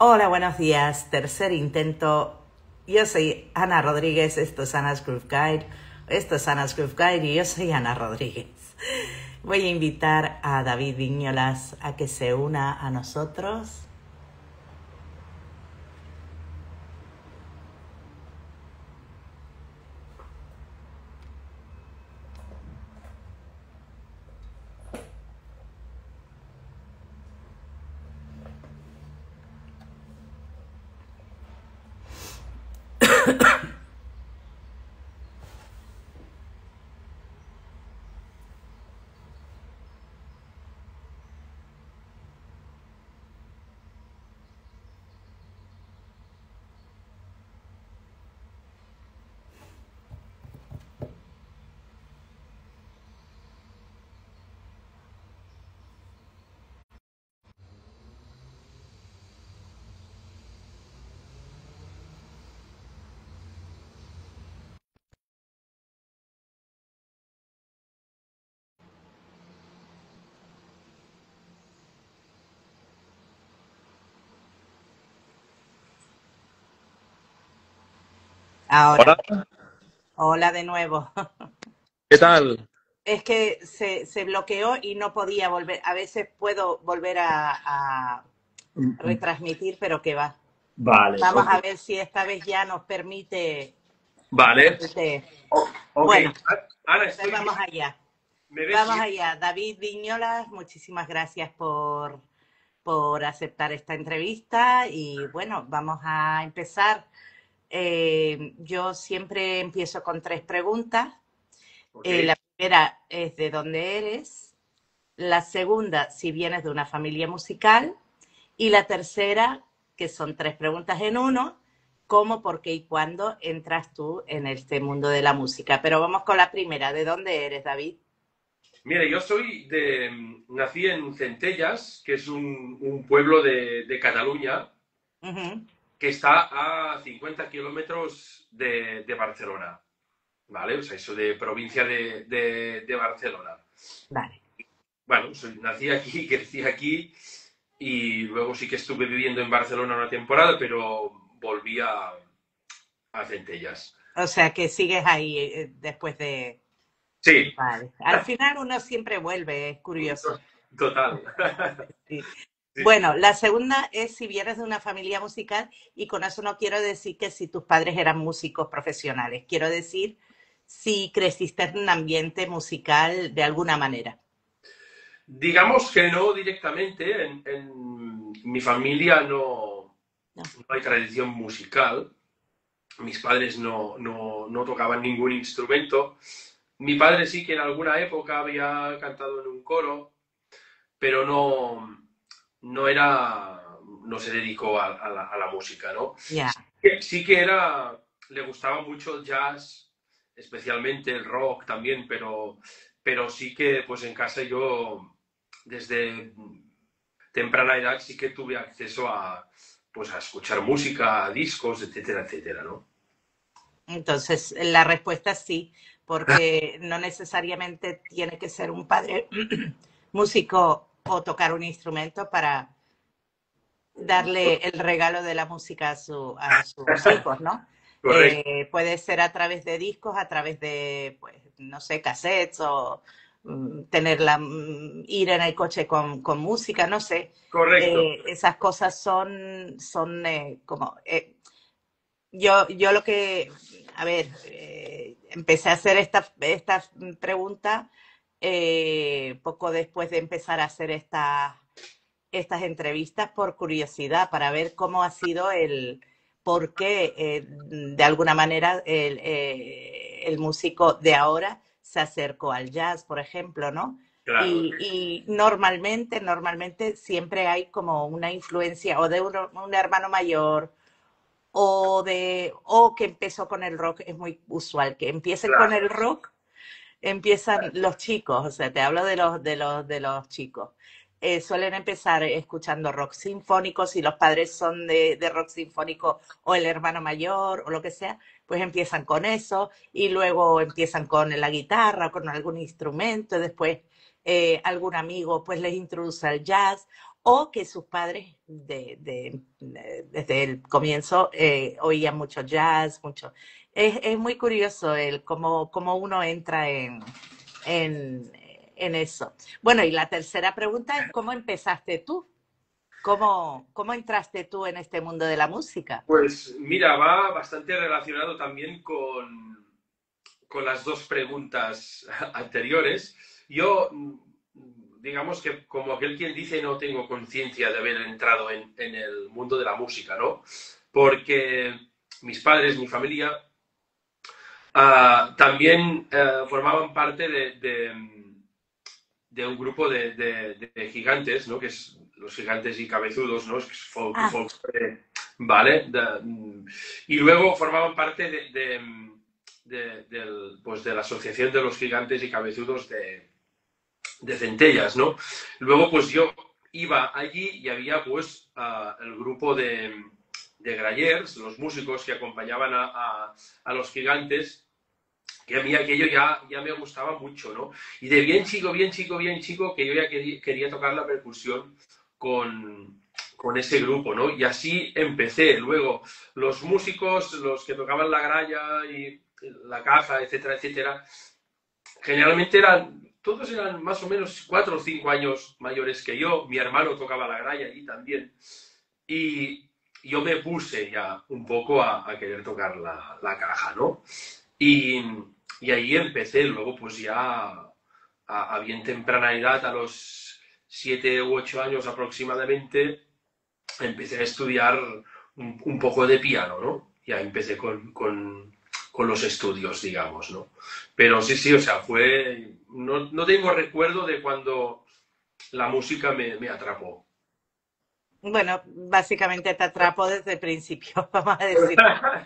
Hola, buenos días. Tercer intento. Yo soy Ana Rodríguez, esto es Ana's Groove Guide. Esto es Ana's Groove Guide y yo soy Ana Rodríguez. Voy a invitar a David Viñolas a que se una a nosotros. Ahora. Hola, Hola de nuevo. ¿qué tal? Es que se bloqueó y no podía volver. A veces puedo volver a retransmitir, pero que va. Vale, Vamos ok. a ver si esta vez ya nos permite. Vale. Ok. Bueno, Ana, pues estoy vamos bien. allá. ¿Me ves Vamos bien? allá. David Viñolas, muchísimas gracias por aceptar esta entrevista y bueno, vamos a empezar. Yo siempre empiezo con tres preguntas. Ok. La primera es de dónde eres, la segunda si vienes de una familia musical y la tercera, que son tres preguntas en uno, cómo, por qué y cuándo entras tú en este mundo de la música. Pero vamos con la primera. ¿De dónde eres, David? Mira, yo nací en Centellas, que es un pueblo de Cataluña, Ujú. que está a 50 kilómetros de Barcelona, ¿vale? O sea, eso de provincia de Barcelona. Vale. Bueno, nací aquí, crecí aquí y luego sí que estuve viviendo en Barcelona una temporada, pero volví a Centellas. O sea, que sigues ahí después de... Sí, Vale. Al final uno siempre vuelve, es curioso. total. Sí. Sí. Bueno, la segunda es si vienes de una familia musical y con eso no quiero decir que si tus padres eran músicos profesionales, quiero decir si creciste en un ambiente musical de alguna manera. Digamos que no directamente, en mi familia No. no hay tradición musical, mis padres no tocaban ningún instrumento, mi padre sí que en alguna época había cantado en un coro, pero no se dedicó a la música, ¿no? Ya. Sí que le gustaba mucho el jazz, especialmente el rock también, pero sí que pues en casa yo desde temprana edad sí que tuve acceso pues a escuchar música, a discos, etcétera, etcétera, ¿no? Entonces, la respuesta es sí, porque no necesariamente tiene que ser un padre músico o tocar un instrumento para darle el regalo de la música a sus hijos, ¿no? Correcto, Puede ser a través de discos, a través de, pues, no sé, cassettes o ir en el coche con música, no sé. correcto. Esas cosas son como... yo lo que, a ver, empecé a hacer esta pregunta poco después de empezar a hacer estas entrevistas por curiosidad, para ver cómo ha sido por qué, de alguna manera, el músico de ahora se acercó al jazz, por ejemplo, ¿no? Claro, Y normalmente siempre hay como una influencia o de un hermano mayor o que empezó con el rock, es muy usual que empiecen con claro. el rock, empiezan los chicos, o sea, te hablo de los chicos. Suelen empezar escuchando rock sinfónico, si los padres son de rock sinfónico o el hermano mayor o lo que sea, pues empiezan con eso y luego empiezan con la guitarra, con algún instrumento, y después algún amigo pues les introduce al jazz o que sus padres desde el comienzo oían mucho jazz, mucho. Es muy curioso el cómo uno entra en, en eso. Bueno, y la tercera pregunta es, ¿cómo empezaste tú? ¿Cómo entraste tú en este mundo de la música? Pues mira, va bastante relacionado también las dos preguntas anteriores. Yo, digamos que como aquel quien dice, no tengo conciencia de haber entrado en el mundo de la música, ¿no? Porque mis padres, mi familia, también formaban parte de un grupo de gigantes, ¿no? Que es los gigantes y cabezudos, ¿no? Es Ah, folk, ¿vale? Y luego formaban parte pues de la Asociación de los Gigantes y Cabezudos de Centellas, ¿no? Luego, pues yo iba allí y había, pues, el grupo de grallers, los músicos que acompañaban a los gigantes, que a mí aquello ya me gustaba mucho, ¿no? Y de bien chico, bien chico, bien chico, que yo ya quería tocar la percusión con ese grupo, ¿no? Y así empecé. Luego, los músicos, los que tocaban la gralla y la caja, etcétera, etcétera, generalmente todos eran más o menos 4 o 5 años mayores que yo. Mi hermano tocaba la gralla allí también. Y yo me puse ya un poco a querer tocar la caja, ¿no? Y, y ahí empecé, luego pues ya a bien temprana edad, a los 7 u 8 años aproximadamente, empecé a estudiar un poco de piano, ¿no? Ya empecé con los estudios, digamos, ¿no? Pero sí, sí, o sea, no tengo recuerdo de cuando la música me atrapó. bueno, básicamente te atrapo desde el principio, vamos a decir.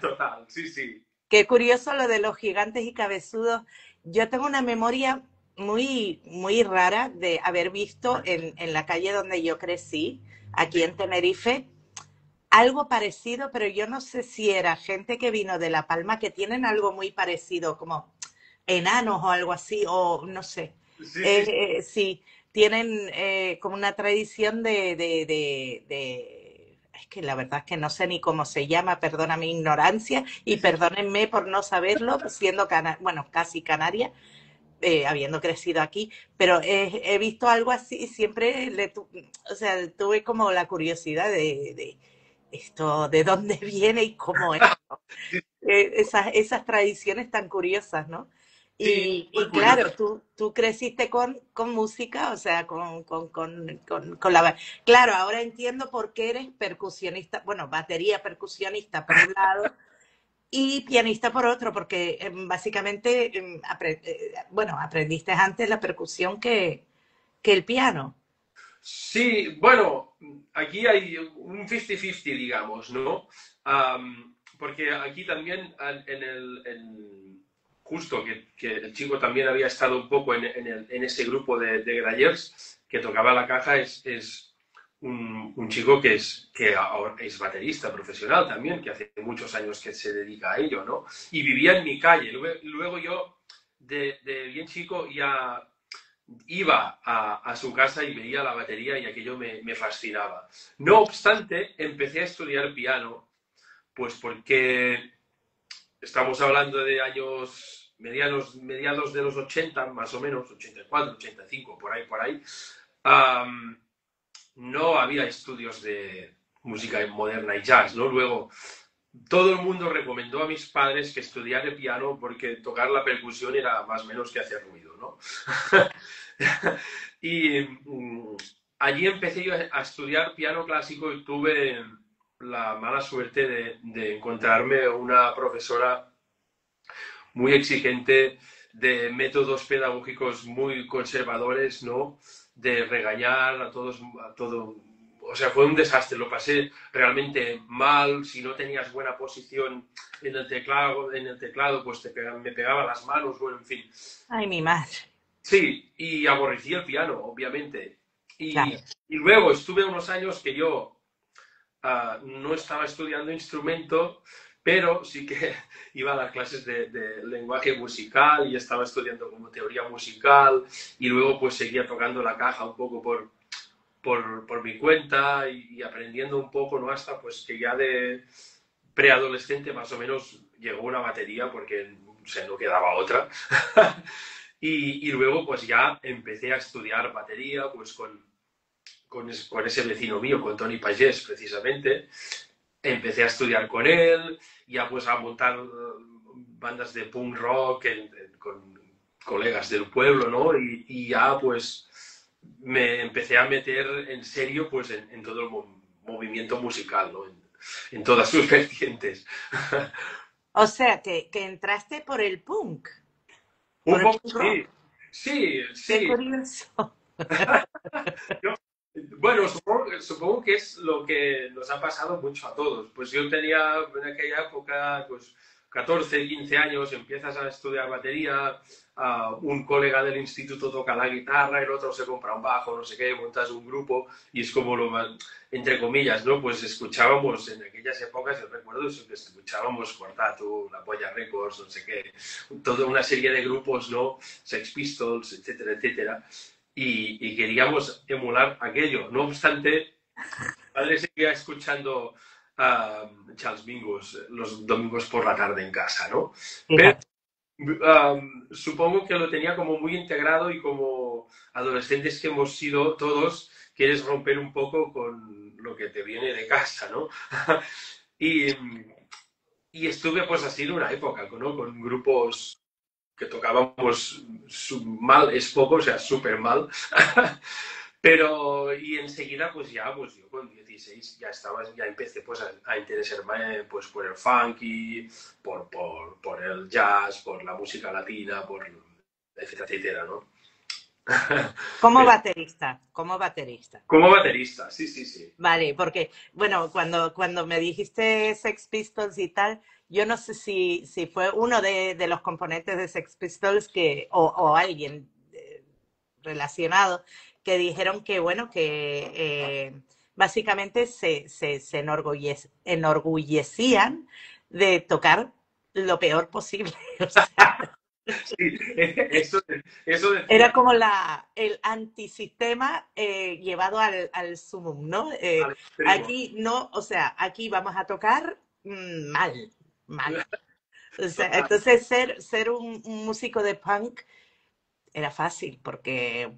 Total, sí, sí. Qué curioso lo de los gigantes y cabezudos. Yo tengo una memoria muy rara de haber visto en la calle donde yo crecí, aquí en Tenerife, algo parecido, pero yo no sé si era gente que vino de La Palma, que tienen algo muy parecido, como enanos o algo así, o no sé. Sí, sí, Sí, tienen como una tradición es que la verdad es que no sé ni cómo se llama, perdona mi ignorancia y sí, sí, perdónenme por no saberlo, siendo bueno, casi canaria, habiendo crecido aquí, pero he visto algo así y siempre o sea, tuve como la curiosidad de esto, de dónde viene y cómo es. sí, Esas tradiciones tan curiosas, ¿no? sí, muy Y curioso. claro, tú creciste con música, o sea, con la... Claro, ahora entiendo por qué eres percusionista, bueno, batería percusionista por un lado y pianista por otro, porque básicamente, bueno, aprendiste antes la percusión que el piano. Sí, bueno, aquí hay un 50-50, digamos, ¿no? Porque aquí también justo que el chico también había estado un poco en ese grupo de grallers que tocaba la caja, es un chico que ahora es baterista profesional también, que hace muchos años que se dedica a ello, ¿no? Y vivía en mi calle. Luego yo, de bien chico, ya iba su casa y veía la batería y aquello me fascinaba. No obstante, empecé a estudiar piano, pues porque estamos hablando de años mediados de los 80, más o menos, 84, 85, por ahí. Um, no había estudios de música moderna y jazz, ¿no? Luego, todo el mundo recomendó a mis padres que estudiara piano porque tocar la percusión era más o menos que hacer ruido, ¿no? Y allí empecé yo a estudiar piano clásico y tuve la mala suerte de encontrarme una profesora muy exigente, de métodos pedagógicos muy conservadores, ¿no? De regañar a todo. O sea, fue un desastre, lo pasé realmente mal. Si no tenías buena posición en el teclado, pues me pegaba las manos, bueno, en fin. Ay, mi madre, Sí, y aborrecí el piano, obviamente. Y, claro. y luego estuve unos años que yo no estaba estudiando instrumento, pero sí que iba a las clases de lenguaje musical y estaba estudiando como teoría musical y luego pues seguía tocando la caja un poco por mi cuenta y aprendiendo un poco, ¿no? Hasta pues que ya de preadolescente más o menos llegó una batería porque no quedaba otra. Y luego pues ya empecé a estudiar batería pues con ese vecino mío, con Tony Pagés precisamente. Empecé a estudiar con él, ya pues a montar bandas de punk rock con colegas del pueblo, ¿no? Y ya pues me empecé a meter en serio pues en todo el movimiento musical, ¿no? En todas sus vertientes. O sea, que entraste por el punk, por Un el poco punk sí, rock. sí, Qué sí. curioso. Yo- bueno, supongo que es lo que nos ha pasado mucho a todos. Pues yo tenía en aquella época, pues 14, 15 años, empiezas a estudiar batería, un colega del instituto toca la guitarra, el otro se compra un bajo, no sé qué, montas un grupo y es como lo más, entre comillas, ¿no? Pues escuchábamos en aquellas épocas, yo recuerdo eso, que escuchábamos Cuartato, La Polla Records, no sé qué, toda una serie de grupos, ¿no? Sex Pistols, etcétera, etcétera y queríamos emular aquello. No obstante, mi padre seguía escuchando Charles Mingus los domingos por la tarde en casa, ¿no? Pero Fíjate. supongo que lo tenía como muy integrado y como adolescentes que hemos sido todos, quieres romper un poco con lo que te viene de casa, ¿no? y, y estuve pues así en una época, ¿no? Con grupos que tocábamos mal, es poco, o sea, súper mal. Pero, y enseguida, pues ya, pues yo con 16 ya estaba, ya empecé pues a interesarme pues por el funky, por el jazz, por la música latina, por etcétera, etcétera, ¿no? Como Pero baterista, como baterista. como baterista, sí, sí, sí. Vale, porque, bueno, cuando me dijiste Sex Pistols y tal, yo no sé si fue uno de los componentes de Sex Pistols o alguien relacionado, que dijeron que, bueno, que básicamente se enorgullecían de tocar lo peor posible. O sea, Sí, eso era decía como el antisistema llevado al sumum, ¿no? al extremo. Aquí no, o sea, aquí vamos a tocar mal, mal. O sea, Total, entonces ser un músico de punk era fácil porque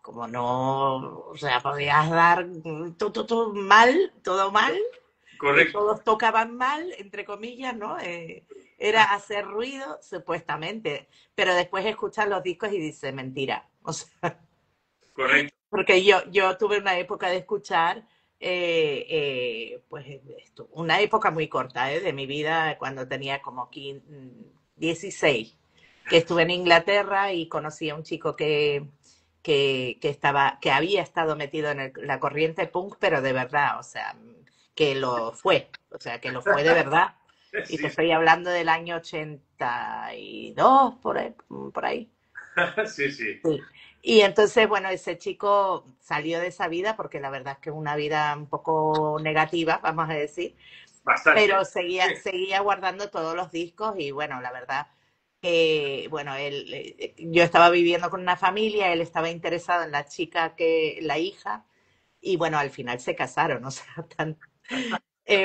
como no, o sea, podías dar todo mal, todo mal, correcto, todos tocaban mal, entre comillas, ¿no? Era hacer ruido, supuestamente, pero después escuchas los discos y dices, mentira. O sea, correcto. porque yo tuve una época de escuchar, pues una época muy corta de mi vida, cuando tenía como 15, 16, que estuve en Inglaterra y conocí a un chico que había estado metido en la corriente punk, pero de verdad, o sea, que lo fue, o sea, que lo fue de verdad. Y te Sí, estoy hablando del año 82, por ahí. sí, sí, Sí. Y entonces, bueno, ese chico salió de esa vida porque la verdad es que es una vida un poco negativa, vamos a decir, bastante. pero seguía guardando todos los discos y bueno, la verdad que, bueno, yo estaba viviendo con una familia, él estaba interesado en la chica la hija, y bueno, al final se casaron, o sea,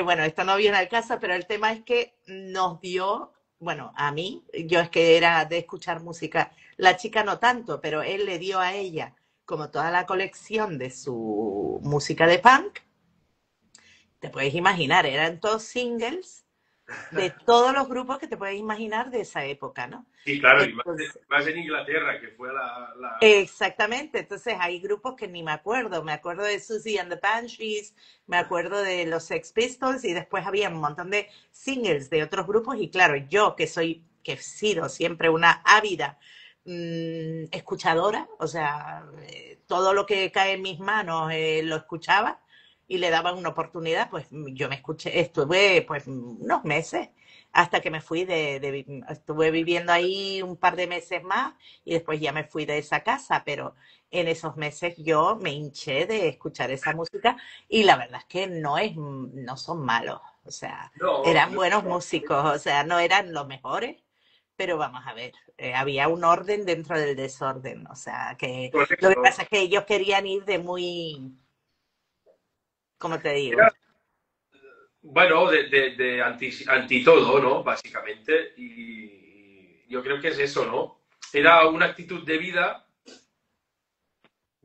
bueno, esto no viene al caso, pero el tema es que nos dio, bueno, a mí, yo es que era de escuchar música, la chica no tanto, pero él le dio a ella como toda la colección de su música de punk, te puedes imaginar, eran todos singles de todos los grupos que te puedes imaginar de esa época, ¿no? Sí, claro, y Entonces, más en Inglaterra, que fue exactamente, entonces hay grupos que ni me acuerdo de Susie and the Banshees, me acuerdo de los Sex Pistols y después había un montón de singles de otros grupos y claro, yo que he sido siempre una ávida escuchadora, o sea, todo lo que cae en mis manos lo escuchaba y le daba una oportunidad, pues yo estuve pues unos meses hasta que me fui estuve viviendo ahí un par de meses más y después ya me fui de esa casa, pero en esos meses yo me hinché de escuchar esa música y la verdad es que no son malos, o sea, no, eran no, buenos músicos, o sea, no eran los mejores, pero vamos a ver, había un orden dentro del desorden, o sea, que lo que correcto, pasa es que ellos querían ir de muy, como te digo. Era, bueno, de anti todo, ¿no? Básicamente. Y yo creo que es eso, ¿no? Era una actitud de vida,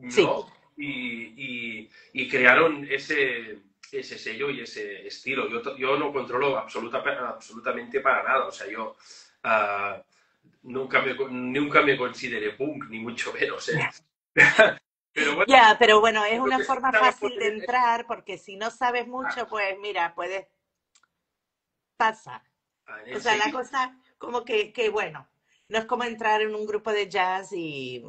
Sí, ¿no? Y crearon ese sello y ese estilo. Yo no controlo absolutamente para nada. O sea, yo uh, nunca me consideré punk, ni mucho menos, ¿eh? Pero bueno, ya, pero bueno, es lo una que sí forma estaba por fácil de entrar porque si no sabes mucho, pues mira, puedes pasar. O sea, la enseguida, cosa como que bueno, no es como entrar en un grupo de jazz y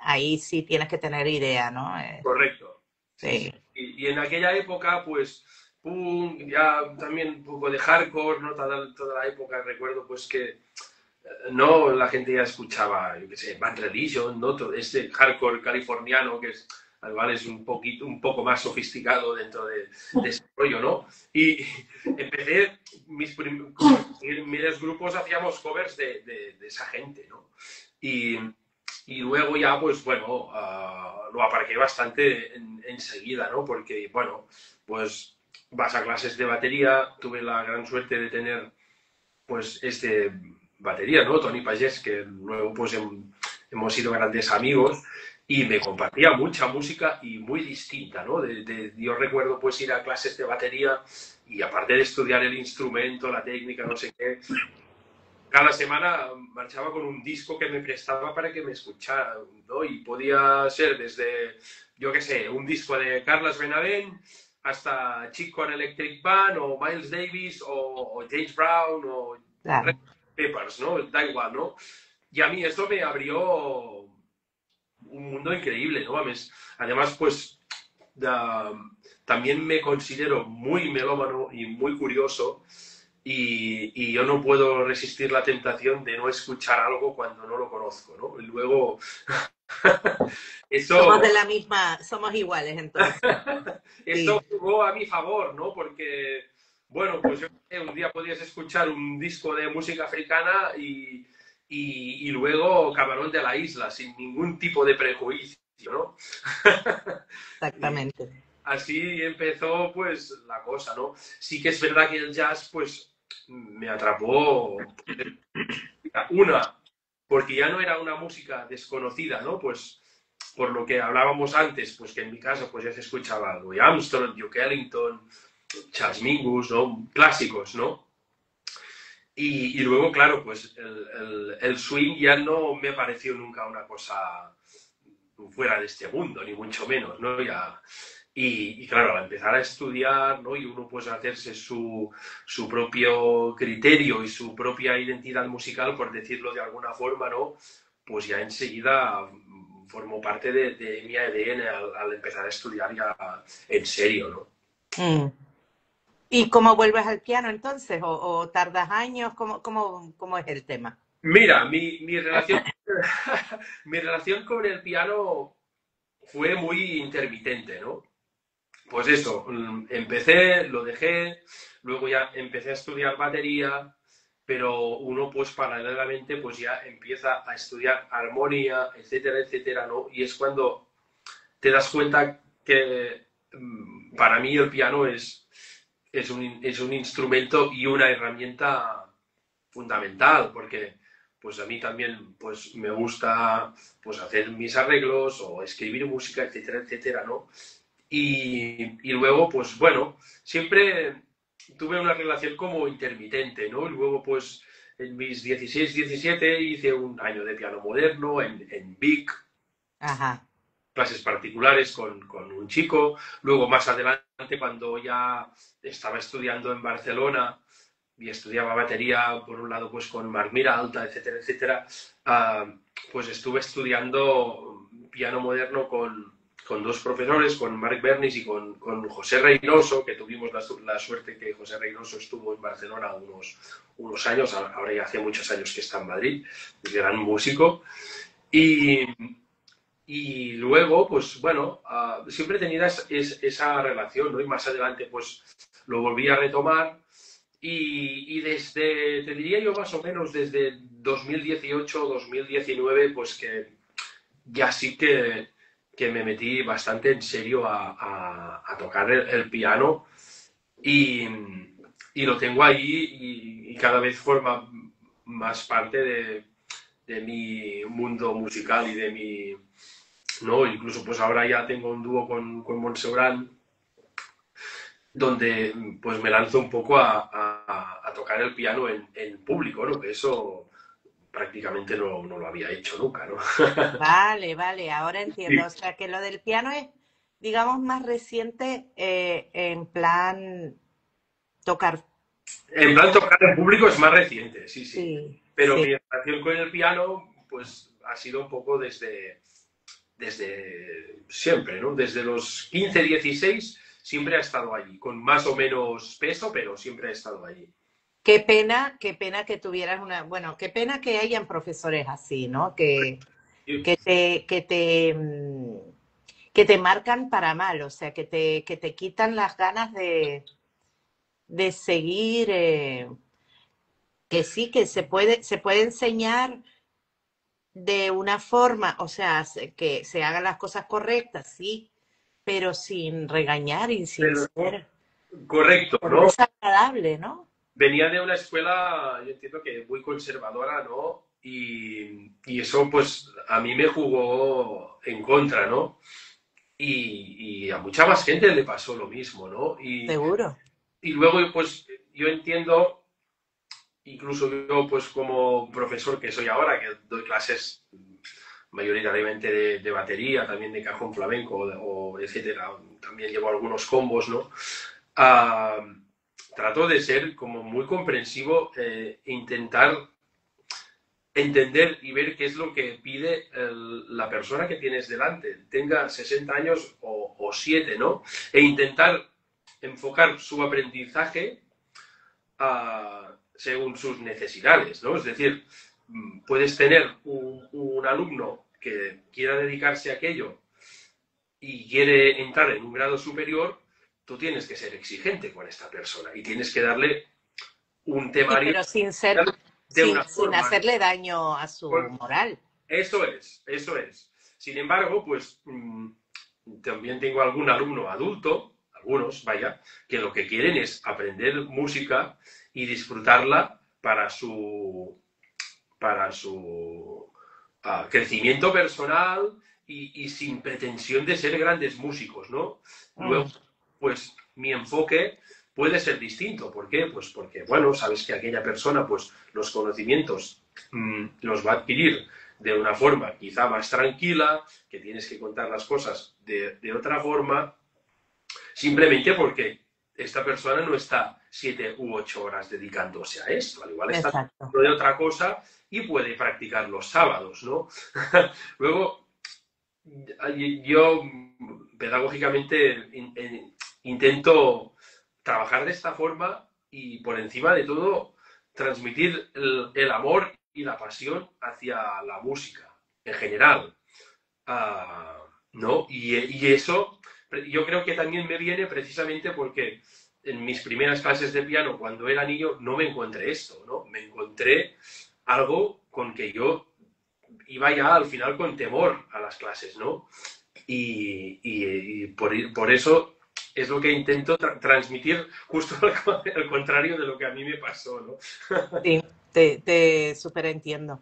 ahí sí tienes que tener idea, ¿no? correcto. Sí, sí. Sí, Y en aquella época, pues, punk, ya también un poco de hardcore, ¿no? Toda la época recuerdo, pues, que no la gente ya escuchaba, yo qué sé, Bad Religion, ¿no? Todo este hardcore californiano que es, al igual es un poco más sofisticado dentro de ese rollo, ¿no? Y empecé, con mis primeros grupos hacíamos covers de esa gente, ¿no? Y, y luego ya, pues bueno, lo aparqué bastante enseguida, ¿no? Porque, bueno, pues vas a clases de batería, tuve la gran suerte de tener pues batería, ¿no? Tony Pagés, que luego pues hemos sido grandes amigos y me compartía mucha música y muy distinta, ¿no? Yo recuerdo pues ir a clases de batería y aparte de estudiar el instrumento, la técnica, no sé qué, cada semana marchaba con un disco que me prestaba para que me escuchara, ¿no? Y podía ser desde, yo qué sé, un disco de Carlos Benavent hasta Chico and Electric Band o Miles Davis o James Brown o Red claro. Peppers, ¿no? Da igual, ¿no? Y a mí esto me abrió un mundo increíble, ¿no? Además pues da, también me considero muy melómano y muy curioso y yo no puedo resistir la tentación de no escuchar algo cuando no lo conozco, ¿no? Y luego, Somos eso, de la misma, somos iguales entonces. eso Sí, jugó a mi favor, ¿no? Porque, bueno, pues yo un día podías escuchar un disco de música africana y luego Camarón de la Isla, sin ningún tipo de prejuicio, ¿no? Y exactamente. así empezó, pues, la cosa, ¿no? Sí que es verdad que el jazz, pues, me atrapó. Una, porque ya no era una música desconocida, ¿no? Pues por lo que hablábamos antes, pues que en mi caso pues ya se escuchaba Louis Armstrong, Duke Ellington, Charles Mingus, ¿no? Clásicos, ¿no? Y luego, claro, pues el swing ya no me pareció nunca una cosa fuera de este mundo, ni mucho menos, ¿no? Ya, y claro, al empezar a estudiar, ¿no? Y uno pues hacerse su propio criterio y su propia identidad musical, por decirlo de alguna forma, ¿no? Pues ya enseguida formó parte de mi ADN al empezar a estudiar ya en serio, ¿no? Mm. ¿Y cómo vuelves al piano entonces? O tardas años? ¿Cómo es el tema? Mira, mi relación, mi relación con el piano fue muy intermitente, ¿no? Pues eso, empecé, lo dejé, luego ya empecé a estudiar batería, pero uno pues paralelamente pues ya empieza a estudiar armonía, etcétera, etcétera, ¿no? Y es cuando te das cuenta que para mí el piano es un instrumento y una herramienta fundamental, porque pues a mí también pues me gusta pues hacer mis arreglos o escribir música, etcétera, etcétera, ¿no? Y luego, pues bueno, siempre tuve una relación como intermitente, ¿no? Y luego, pues en mis 16 17 hice un año de piano moderno en Vic, Ajá. clases particulares con un chico. Luego, más adelante, cuando ya estaba estudiando en Barcelona y estudiaba batería, por un lado, pues con Marc Miralta, etcétera, etcétera, pues estuve estudiando piano moderno con dos profesores, con Marc Bernis y con José Reynoso, que tuvimos la suerte que José Reynoso estuvo en Barcelona unos años, ahora ya hace muchos años que está en Madrid, es gran músico. Y, y luego, pues bueno, siempre he tenido esa relación, ¿no? Y más adelante, pues lo volví a retomar y desde, te diría yo más o menos desde 2018 o 2019, pues que ya sí que que me metí bastante en serio a tocar el piano y, y lo tengo ahí y cada vez forma más parte de mi mundo musical y de mi, ¿no? Incluso pues ahora ya tengo un dúo con Montserrat donde pues me lanzo un poco a tocar el piano en público, ¿no? Que eso prácticamente no lo había hecho nunca, ¿no? Vale, vale, ahora entiendo. Sí. O sea, que lo del piano es, digamos, más reciente en plan tocar. En plan, tocar en público es más reciente, sí, sí. Sí, Pero sí. mi relación con el piano, pues ha sido un poco desde siempre, ¿no? Desde los 15, 16, siempre ha estado allí, con más o menos peso, pero siempre ha estado allí. Qué pena que tuvieras una, bueno, qué pena que hayan profesores así, ¿no? Y- Que te, que te, que te marcan para mal, o sea, que te quitan las ganas de seguir, que sí, que se puede enseñar de una forma, o sea, que se hagan las cosas correctas, sí, pero sin regañar y sin Pero, ser correcto, por ¿no? desagradable, ¿no? Venía de una escuela, yo entiendo que muy conservadora, ¿no? Y eso, pues, a mí me jugó en contra, ¿no? Y a mucha más gente le pasó lo mismo, ¿no? Seguro. Y luego, pues, yo entiendo, incluso yo, pues, como profesor que soy ahora, que doy clases mayoritariamente de batería, también de cajón flamenco o etcétera, también llevo algunos combos, ¿no? Ah, trato de ser como muy comprensivo, intentar entender y ver qué es lo que pide la persona que tienes delante, tenga 60 años o 7, ¿no? E intentar enfocar su aprendizaje según sus necesidades, ¿no? Es decir, puedes tener un alumno que quiera dedicarse a aquello y quiere entrar en un grado superior, tú tienes que ser exigente con esta persona y tienes que darle un Sí, temario pero sin ser, de una sin forma. hacerle daño a su moral. Eso es, eso es. Sin embargo, pues también tengo algún alumno adulto, algunos, vaya, que lo que quieren es aprender música y disfrutarla para su crecimiento personal y sin pretensión de ser grandes músicos, ¿no? Luego, Mm. pues mi enfoque puede ser distinto. ¿Por qué? Pues porque, bueno, sabes que aquella persona, pues los conocimientos los va a adquirir de una forma quizá más tranquila, que tienes que contar las cosas de otra forma, simplemente porque esta persona no está 7 u 8 horas dedicándose a esto, al igual está Exacto. de otra cosa y puede practicar los sábados, ¿no? Luego, yo pedagógicamente intento trabajar de esta forma y por encima de todo transmitir el amor y la pasión hacia la música en general. Ah, ¿no? Y eso yo creo que también me viene precisamente porque en mis primeras clases de piano, cuando era niño, no me encontré esto, ¿no? Me encontré algo con que yo iba ya al final con temor a las clases, ¿no? Y por eso es lo que intento transmitir justo al contrario de lo que a mí me pasó, ¿no? Sí, te súper entiendo.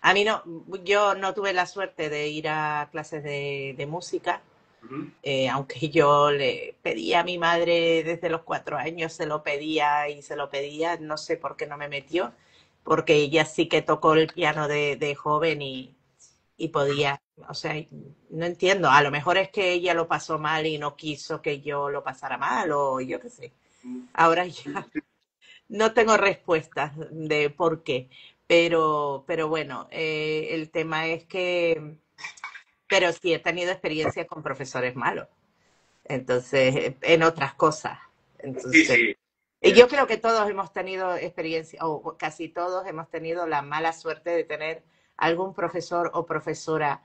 A mí no, yo no tuve la suerte de ir a clases de música, Ujú. aunque yo le pedía a mi madre desde los 4 años, se lo pedía y se lo pedía, no sé por qué no me metió, porque ella sí que tocó el piano de joven y podía, o sea, no entiendo, a lo mejor es que ella lo pasó mal y no quiso que yo lo pasara mal o yo qué sé. Ahora ya no tengo respuestas de por qué, pero bueno, el tema es que, pero sí he tenido experiencia con profesores malos, entonces, en otras cosas. Sí, Entonces, sí. y yo creo que todos hemos tenido experiencia, o casi todos hemos tenido la mala suerte de tener algún profesor o profesora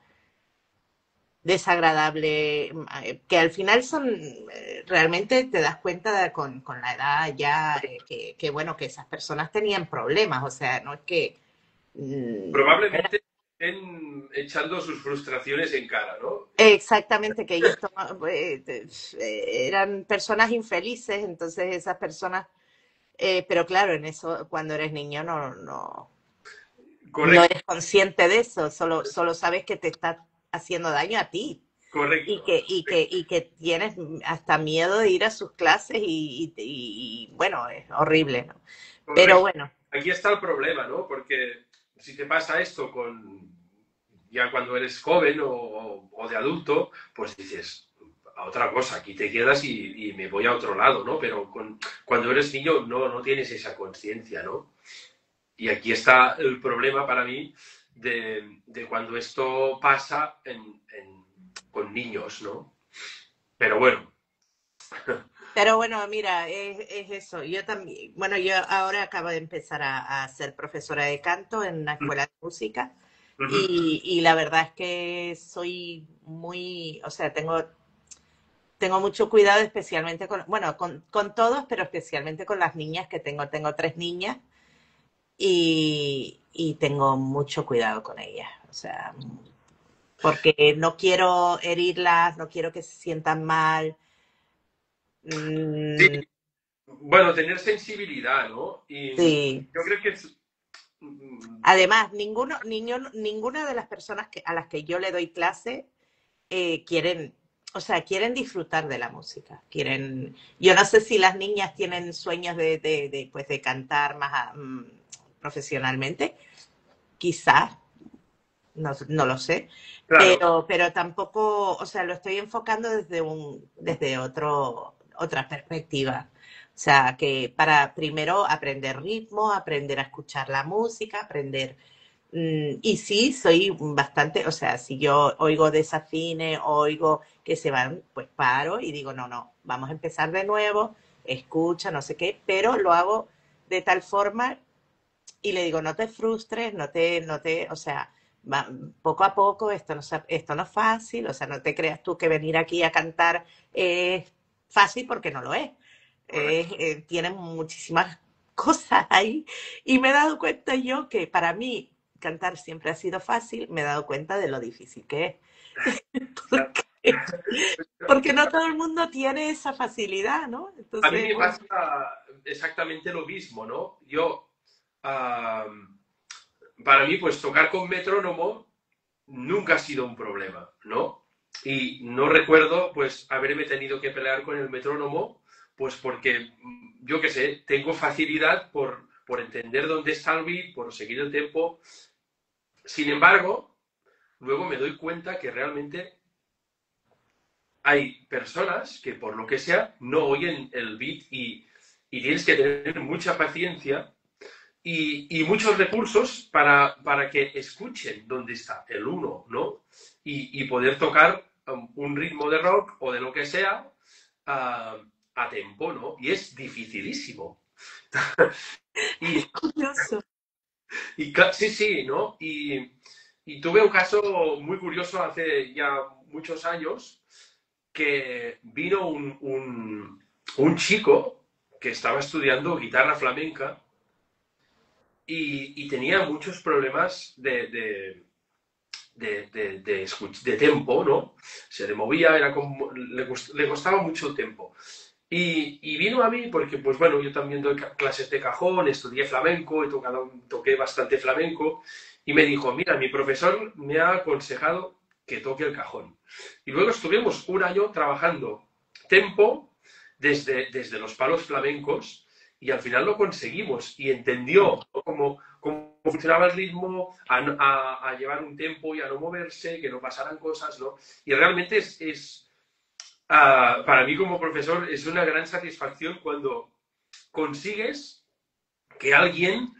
desagradable, que al final son, realmente te das cuenta con la edad ya, bueno, que esas personas tenían problemas, o sea, no es que... mm, Probablemente. echando sus frustraciones en cara, ¿no? Exactamente, que ellos eran personas infelices, entonces esas personas, pero claro, en eso, cuando eres niño no Correcto, eres consciente de eso, solo sabes que te está haciendo daño a ti correcto, y que tienes hasta miedo de ir a sus clases bueno, es horrible, ¿no? Pero correcto. bueno, Aquí está el problema, ¿no? Porque si te pasa esto con ya cuando eres joven o de adulto, pues dices, a otra cosa, aquí te quedas y me voy a otro lado, ¿no? Pero cuando eres niño no tienes esa conciencia, ¿no? Y aquí está el problema para mí de cuando esto pasa con niños, ¿no? Pero bueno, pero bueno, mira, es eso. Yo también, bueno, yo ahora acabo de empezar a ser profesora de canto en una escuela de música ujú, y la verdad es que soy muy, o sea, tengo mucho cuidado especialmente con, bueno, con todos, pero especialmente con las niñas que tengo. Tengo tres niñas y tengo mucho cuidado con ellas. O sea, porque no quiero herirlas, no quiero que se sientan mal. sí, Mm, bueno, tener sensibilidad, ¿no? Y sí. yo creo que Además, ninguna de las personas a las que yo le doy clase quieren, o sea, quieren disfrutar de la música. Yo no sé si las niñas tienen sueños pues, de cantar más profesionalmente, quizás, no lo sé, claro, pero tampoco, o sea, lo estoy enfocando desde otra perspectiva. O sea, que para primero aprender ritmo, aprender a escuchar la música, aprender. Y sí, soy bastante, o sea, si yo oigo desafine, oigo que se van, pues paro y digo, no, vamos a empezar de nuevo, escucha, no sé qué, pero lo hago de tal forma y le digo, no te frustres, o sea, poco a poco, esto no es fácil, o sea, no te creas tú que venir aquí a cantar es fácil porque no lo es. correcto. Tiene muchísimas cosas ahí y me he dado cuenta yo que para mí cantar siempre ha sido fácil, me he dado cuenta de lo difícil que es. Ya. Porque no todo el mundo tiene esa facilidad, ¿no? A mí Entonces, me bueno, pasa exactamente lo mismo, ¿no? Yo, ah, para mí, pues tocar con metrónomo nunca ha sido un problema, ¿no? Y no recuerdo, pues, haberme tenido que pelear con el metrónomo, pues porque, yo qué sé, tengo facilidad por entender dónde está el beat, por seguir el tempo. Sin embargo, luego me doy cuenta que realmente hay personas que, por lo que sea, no oyen el beat y tienes que tener mucha paciencia y muchos recursos para que escuchen dónde está el uno, ¿no? Y poder tocar un ritmo de rock o de lo que sea a tempo, ¿no? Y es dificilísimo. Y, curioso. sí, sí, ¿no? Y tuve un caso muy curioso hace ya muchos años que vino un chico que estaba estudiando guitarra flamenca y tenía muchos problemas de tempo, ¿no? Se le movía, le costaba mucho el tempo. Y vino a mí porque, pues bueno, yo también doy clases de cajón, estudié flamenco, toqué bastante flamenco, y me dijo, mira, mi profesor me ha aconsejado que toque el cajón. Y luego estuvimos un año trabajando tempo desde los palos flamencos y al final lo conseguimos y entendió, ¿no? cómo funcionaba el ritmo, a llevar un tempo y a no moverse, que no pasaran cosas, ¿no? Y realmente para mí como profesor es una gran satisfacción cuando consigues que alguien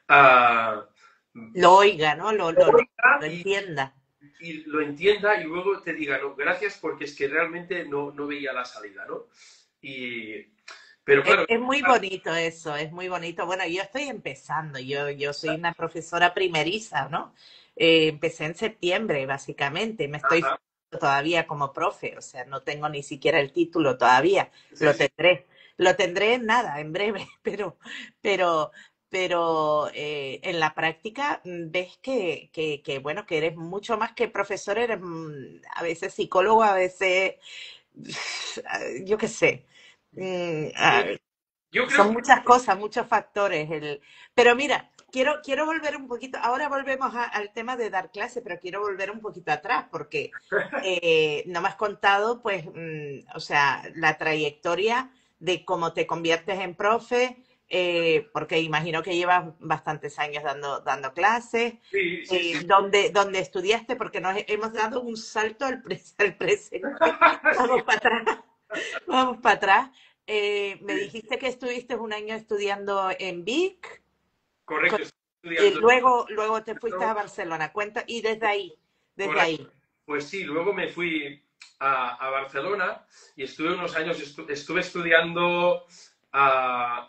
uh, Lo oiga, ¿no? Lo y, entienda. y, lo entienda y luego te diga, no, gracias porque es que realmente no veía la salida, ¿no? Y, pero claro, Es muy bonito eso, es muy bonito. Bueno, yo estoy empezando, yo soy una profesora primeriza, ¿no? Empecé en septiembre, básicamente, me estoy ajá, formando todavía como profe, o sea, no tengo ni siquiera el título todavía, sí, lo sí, tendré, lo tendré en nada, en breve, pero pero en la práctica ves bueno, que eres mucho más que profesor, eres a veces psicólogo, a veces, yo qué sé. Mm, Sí, ah, yo creo son muchas cosas, muchos factores. Pero mira, quiero volver un poquito, ahora volvemos al tema de dar clase, pero quiero volver un poquito atrás porque no me has contado, pues, o sea, la trayectoria de cómo te conviertes en profe, porque imagino que llevas bastantes años dando clases, sí, sí, sí. dónde estudiaste, porque nos hemos dado un salto al presente. Vamos para atrás. Vamos para atrás. Me Sí, dijiste que estuviste un año estudiando en Vic correcto, estoy y estudiando. luego te fuiste a Barcelona. Cuenta, y desde Correcto. ahí. Pues sí, luego me fui a Barcelona y estuve unos años, estuve estudiando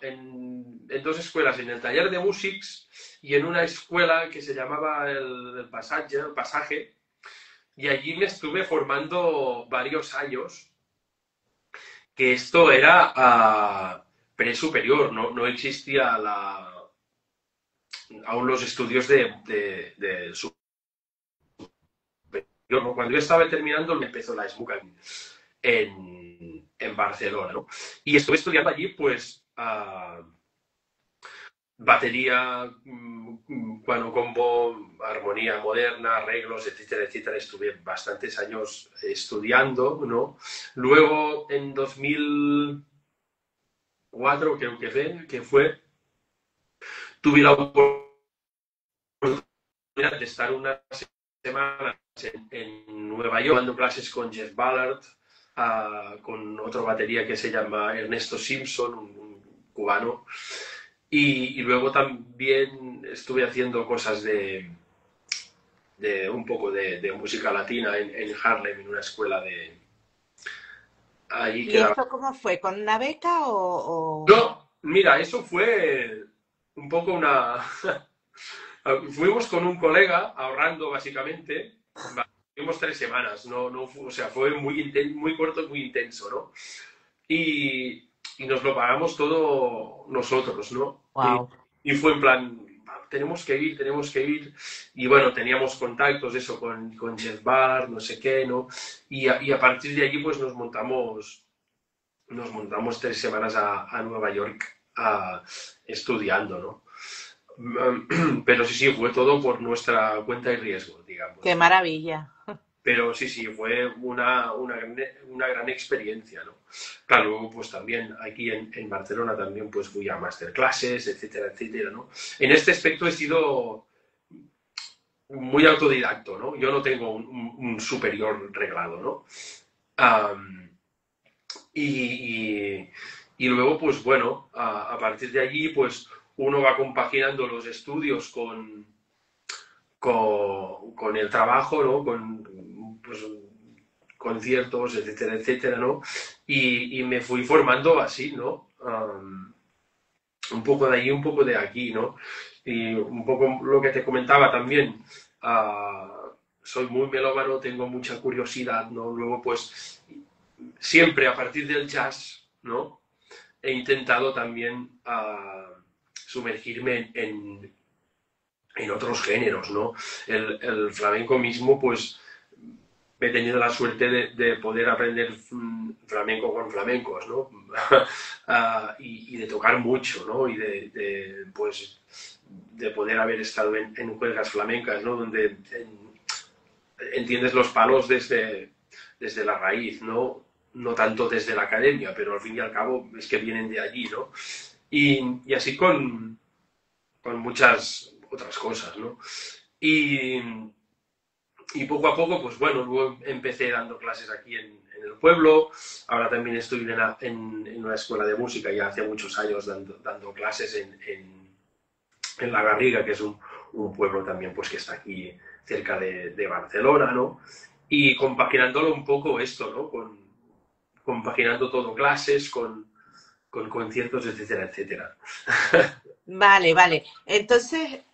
en dos escuelas, en el taller de músics y en una escuela que se llamaba el Pasaje, y allí me estuve formando varios años, que esto era pre-superior, no existía aún los estudios de ¿no? Cuando yo estaba terminando, me empezó la SMUC en Barcelona, ¿no? Y estuve estudiando allí, pues, batería, cuando combo, armonía moderna, arreglos, etcétera, etcétera. Estuve bastantes años estudiando, ¿no? Luego, en 2004, creo que fue, tuve la oportunidad de estar unas semanas en Nueva York dando clases con Jeff Ballard, con otro batería que se llama Ernesto Simpson, un cubano, y luego también estuve haciendo cosas de un poco de música latina en Harlem, en una escuela de allí que ¿Y daba. esto cómo fue? ¿Con una beca No, mira, eso fue un poco una... Fuimos con un colega ahorrando básicamente, fuimos 3 semanas, o sea, fue muy corto, muy intenso, ¿no? Y nos lo pagamos todo nosotros, ¿no? Wow. Y fue en plan, tenemos que ir. Y bueno, teníamos contactos, eso, con Jeff Bar, no sé qué, ¿no? Y a partir de allí, pues nos montamos 3 semanas a Nueva York estudiando, ¿no? Pero sí, sí, fue todo por nuestra cuenta y riesgo, Qué digamos, ¿no? maravilla. Pero sí, sí, fue una gran experiencia, ¿no? Claro, luego pues también aquí en Barcelona también pues fui a masterclasses, etcétera, etcétera, ¿no? En este aspecto he sido muy autodidacto, ¿no? Yo no tengo un superior reglado, ¿no? Um, y, y, y, luego, pues bueno, a partir de allí, pues uno va compaginando los estudios con el trabajo, ¿no? Con pues, conciertos, etcétera, etcétera, ¿no? Y me fui formando así, ¿no? Un poco de allí, un poco de aquí, ¿no? Y un poco lo que te comentaba también, soy muy melómano, tengo mucha curiosidad, ¿no? Luego, pues, siempre a partir del jazz, ¿no? He intentado también sumergirme en otros géneros, ¿no? El flamenco mismo, pues, he tenido la suerte de poder aprender flamenco con flamencos, ¿no? Y de tocar mucho, ¿no? Y pues, de poder haber estado en juegas flamencas, ¿no? Donde entiendes los palos desde la raíz, ¿no? No tanto desde la academia, pero al fin y al cabo es que vienen de allí, ¿no? Y así con muchas otras cosas, ¿no? Y, y poco a poco, pues bueno, luego empecé dando clases aquí en el pueblo, ahora también estoy en una escuela de música ya hace muchos años dando clases en La Garriga, que es un pueblo también pues que está aquí cerca de Barcelona, ¿no? Y compaginándolo un poco esto, ¿no? Compaginando todo clases con conciertos, etcétera, etcétera. Vale, vale. Entonces,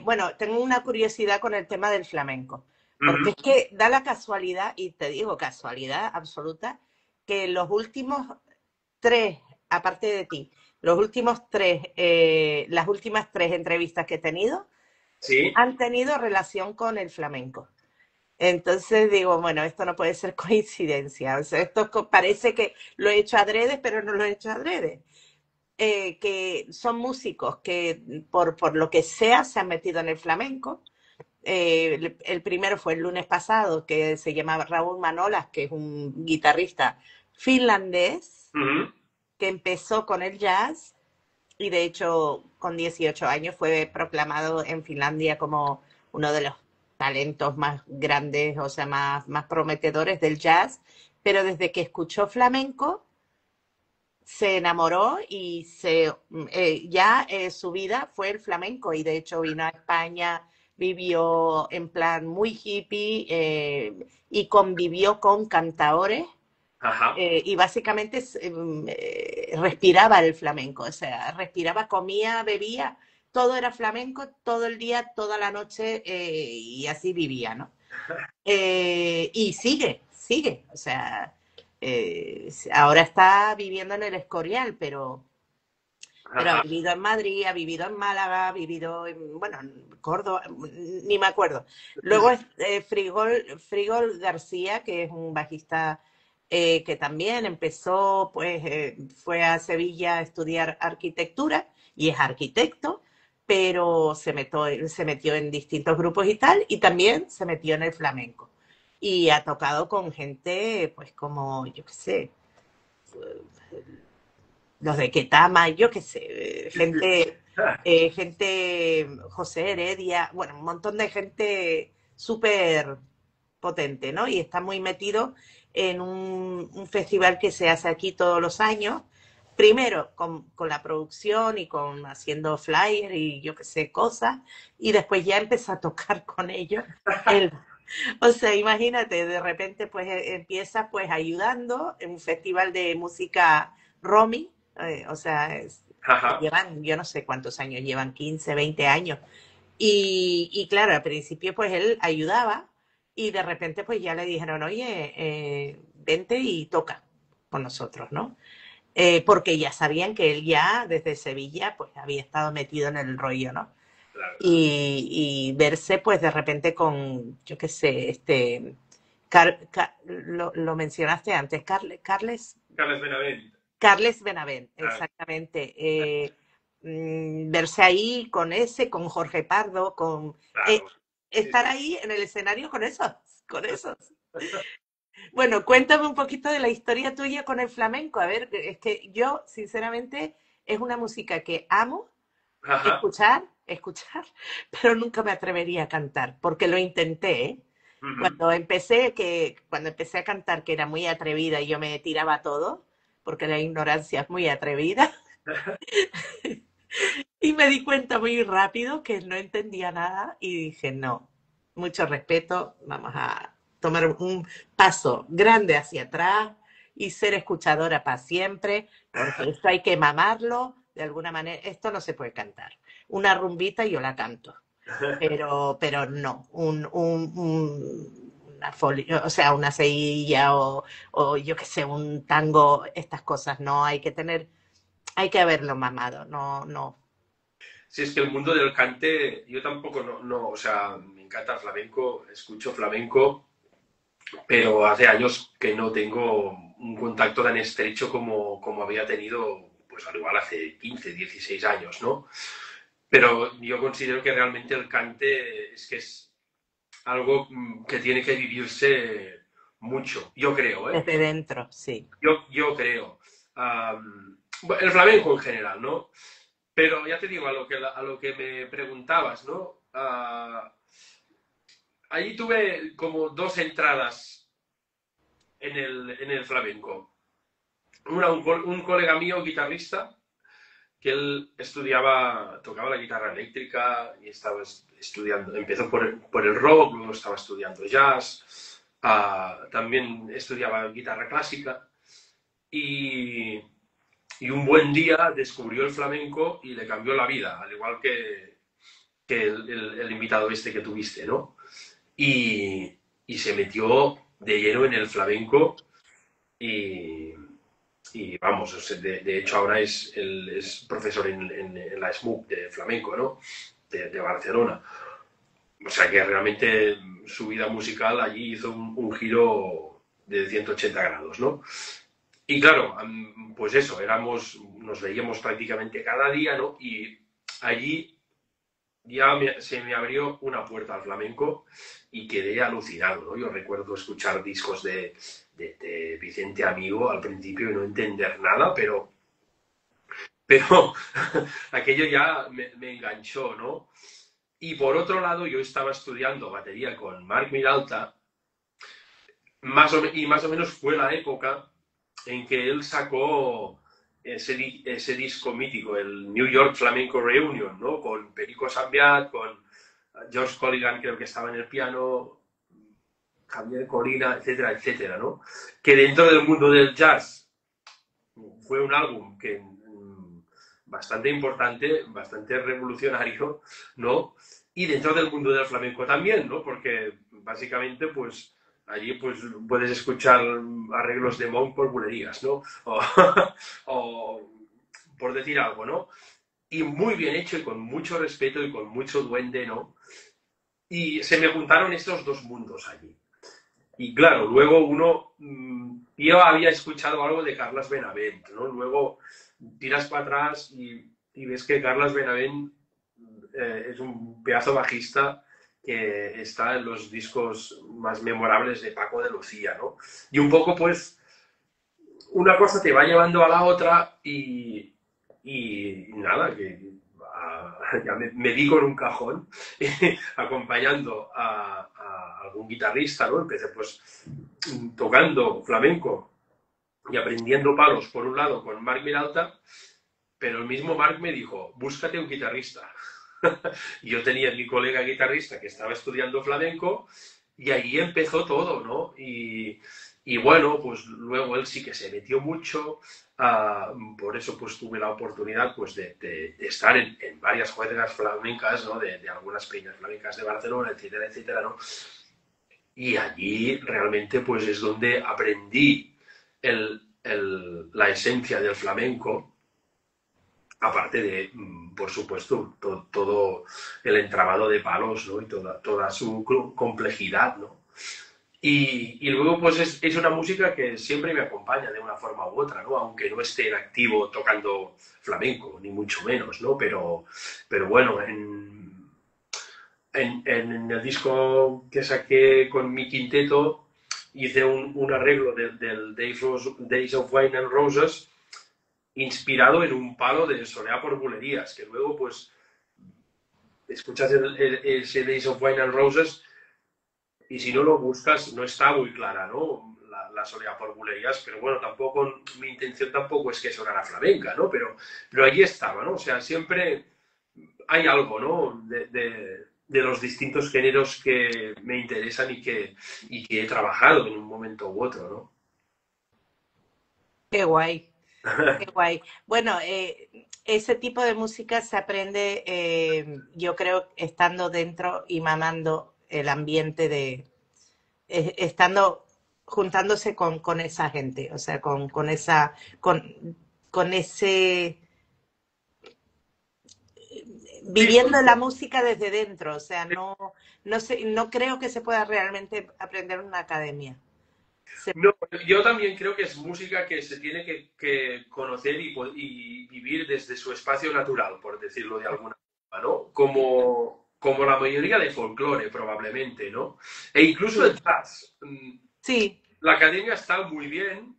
bueno, tengo una curiosidad con el tema del flamenco, Uh porque -huh. es que da la casualidad, y te digo casualidad absoluta, que en los últimos 3 aparte de ti, las últimas tres entrevistas que he tenido Sí. han tenido relación con el flamenco. Entonces digo, bueno, esto no puede ser coincidencia. O sea, parece que lo he hecho adrede, pero no lo he hecho adrede. Que son músicos que por lo que sea se han metido en el flamenco. El primero fue el lunes pasado, que se llamaba Raúl Manolas, que es un guitarrista finlandés Ujú. que empezó con el jazz y de hecho con 18 años fue proclamado en Finlandia como uno de los talentos más grandes, o sea, más prometedores del jazz, pero desde que escuchó flamenco se enamoró y su vida fue el flamenco y de hecho vino a España, vivió en plan muy hippie y convivió con cantaores Ajá. y básicamente respiraba el flamenco, o sea, respiraba, comía, bebía, todo era flamenco, todo el día, toda la noche y así vivía, ¿no? Y sigue, o sea, ahora está viviendo en el Escorial, pero ha Ajá. vivido en Madrid, ha vivido en Málaga, ha vivido en, bueno, en Córdoba, ni me acuerdo. Luego es Frigol García, que es un bajista que también empezó, pues fue a Sevilla a estudiar arquitectura y es arquitecto, pero se metió en distintos grupos y tal, y también se metió en el flamenco. Y ha tocado con gente, pues como, yo qué sé, los de Ketama, yo qué sé, Sí, sí. gente, José Heredia, bueno, un montón de gente súper potente, ¿no? Y está muy metido en un festival que se hace aquí todos los años, primero con la producción y con haciendo flyers y yo qué sé, cosas, y después ya empezó a tocar con ellos. El, o sea, imagínate, de repente pues empieza pues ayudando en un festival de música romy, o sea, Ajá. llevan, yo no sé cuántos años, llevan 15 20 años. Y claro, al principio pues él ayudaba y de repente pues ya le dijeron, oye, vente y toca con nosotros, ¿no? Porque ya sabían que él ya desde Sevilla pues había estado metido en el rollo, ¿no? Claro. Y verse pues de repente con, yo qué sé, lo mencionaste antes, Carles Benavent. Carles Benavent, Claro. exactamente. Verse ahí con ese, con Jorge Pardo, eh, Claro. Sí, estar sí. ahí en el escenario con esos, con esos. Bueno, cuéntame un poquito de la historia tuya con el flamenco. A ver, es que yo, sinceramente, es una música que amo Ajá. escuchar, pero nunca me atrevería a cantar, porque lo intenté, ¿eh? Ujú. Cuando empecé a cantar, que era muy atrevida y yo me tiraba a todo, porque la ignorancia es muy atrevida, y me di cuenta muy rápido que no entendía nada y dije, no, mucho respeto, vamos a tomar un paso grande hacia atrás y ser escuchadora para siempre, porque esto hay que mamarlo de alguna manera, esto no se puede cantar. Una rumbita yo la canto, pero no, o sea, una sevilla o yo qué sé, un tango, estas cosas no, hay que haberlo mamado, no, no. Sí, es que el mundo del cante, yo tampoco o sea, me encanta el flamenco, escucho flamenco, pero hace años que no tengo un contacto tan estrecho como había tenido, pues al igual hace 15, 16 años, ¿no? Pero yo considero que realmente el cante es que es algo que tiene que vivirse mucho, yo creo, ¿eh? Desde dentro, sí. Yo creo. El flamenco en general, ¿no? Pero ya te digo, a lo que me preguntabas, ¿no? Ahí tuve como dos entradas en el flamenco. Un colega mío, guitarrista, que él tocaba la guitarra eléctrica y estaba estudiando, empezó por el rock, luego estaba estudiando jazz, también estudiaba guitarra clásica y, y un buen día descubrió el flamenco y le cambió la vida, al igual que el invitado este que tuviste, ¿no? Y se metió de lleno en el flamenco y, y vamos, de hecho ahora es profesor en la SMUC de flamenco, ¿no? De Barcelona. O sea que realmente su vida musical allí hizo un giro de 180 grados, ¿no? Y claro, pues eso, nos veíamos prácticamente cada día, ¿no? Y allí ya se me abrió una puerta al flamenco y quedé alucinado, ¿no? Yo recuerdo escuchar discos de Vicente Amigo al principio y no entender nada, pero aquello ya me enganchó, ¿no? Y por otro lado, yo estaba estudiando batería con Marc Miralta, y más o menos fue la época en que él sacó ese disco mítico, el New York Flamenco Reunion, ¿no? Con Perico Sambiat, con George Colligan, creo que estaba en el piano, Javier Colina, etcétera, etcétera, ¿no? Que dentro del mundo del jazz fue un álbum que bastante importante, bastante revolucionario, ¿no? Y dentro del mundo del flamenco también, ¿no? Porque básicamente, pues, allí pues puedes escuchar arreglos de Monk por bulerías, ¿no? O por decir algo, ¿no? Y muy bien hecho y con mucho respeto y con mucho duende, ¿no? Y se me juntaron estos dos mundos allí. Y claro, luego yo había escuchado algo de Carles Benavent, ¿no? Luego tiras para atrás y ves que Carles Benavent es un pedazo bajista que está en los discos más memorables de Paco de Lucía, ¿no? Y un poco, pues, una cosa te va llevando a la otra y nada, que ya me vi con un cajón acompañando a algún guitarrista, ¿no? Empecé pues tocando flamenco y aprendiendo palos por un lado con Marc Miralta, pero el mismo Marc me dijo, búscate un guitarrista. Y yo tenía mi colega guitarrista que estaba estudiando flamenco y ahí empezó todo, ¿no? Y bueno, pues luego él sí que se metió mucho, por eso pues tuve la oportunidad pues de estar en varias juergas flamencas, ¿no? De algunas peñas flamencas de Barcelona, etcétera, etcétera, ¿no? Y allí realmente pues es donde aprendí la esencia del flamenco, aparte de, por supuesto, todo el entramado de palos, ¿no? Y toda su complejidad, ¿no? Y luego, pues es una música que siempre me acompaña de una forma u otra, ¿no? Aunque no esté en activo tocando flamenco, ni mucho menos, ¿no? Pero bueno, en el disco que saqué con mi quinteto hice un arreglo del Days of Wine and Roses inspirado en un palo de Soleá por Bulerías, que luego pues escuchas ese Days of Wine and Roses y si no lo buscas no está muy clara, ¿no? La Soleá por Bulerías, pero bueno, tampoco, mi intención tampoco es que sonara flamenca, ¿no? Pero allí estaba, ¿no? O sea, siempre hay algo, ¿no? De los distintos géneros que me interesan y que he trabajado en un momento u otro, ¿no? Qué guay, qué guay. Bueno, ese tipo de música se aprende, yo creo, estando dentro y mamando el ambiente estando, juntándose con esa gente, o sea, con ese, viviendo la música desde dentro, o sea, no sé, no creo que se pueda realmente aprender en una academia. No, yo también creo que es música que se tiene que conocer y vivir desde su espacio natural, por decirlo de alguna forma, ¿no? Como la mayoría de folclore, probablemente, ¿no? E incluso el jazz. Sí, La academia está muy bien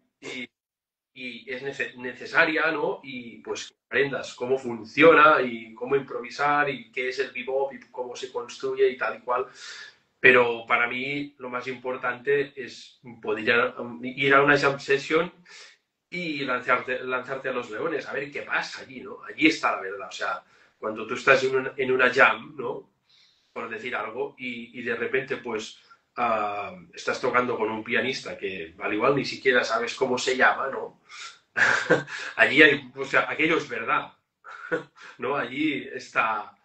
y es necesaria, ¿no? Y pues aprendas cómo funciona y cómo improvisar y qué es el bebop y cómo se construye y tal y cual. Pero para mí lo más importante es poder ir a una jam session y lanzarte a los leones, a ver qué pasa allí, ¿no? Allí está la verdad. O sea, cuando tú estás en una jam, ¿no? Por decir algo, y de repente, pues, estás tocando con un pianista que al igual ni siquiera sabes cómo se llama, ¿no? Allí hay, o sea, aquello es verdad, ¿no? Allí está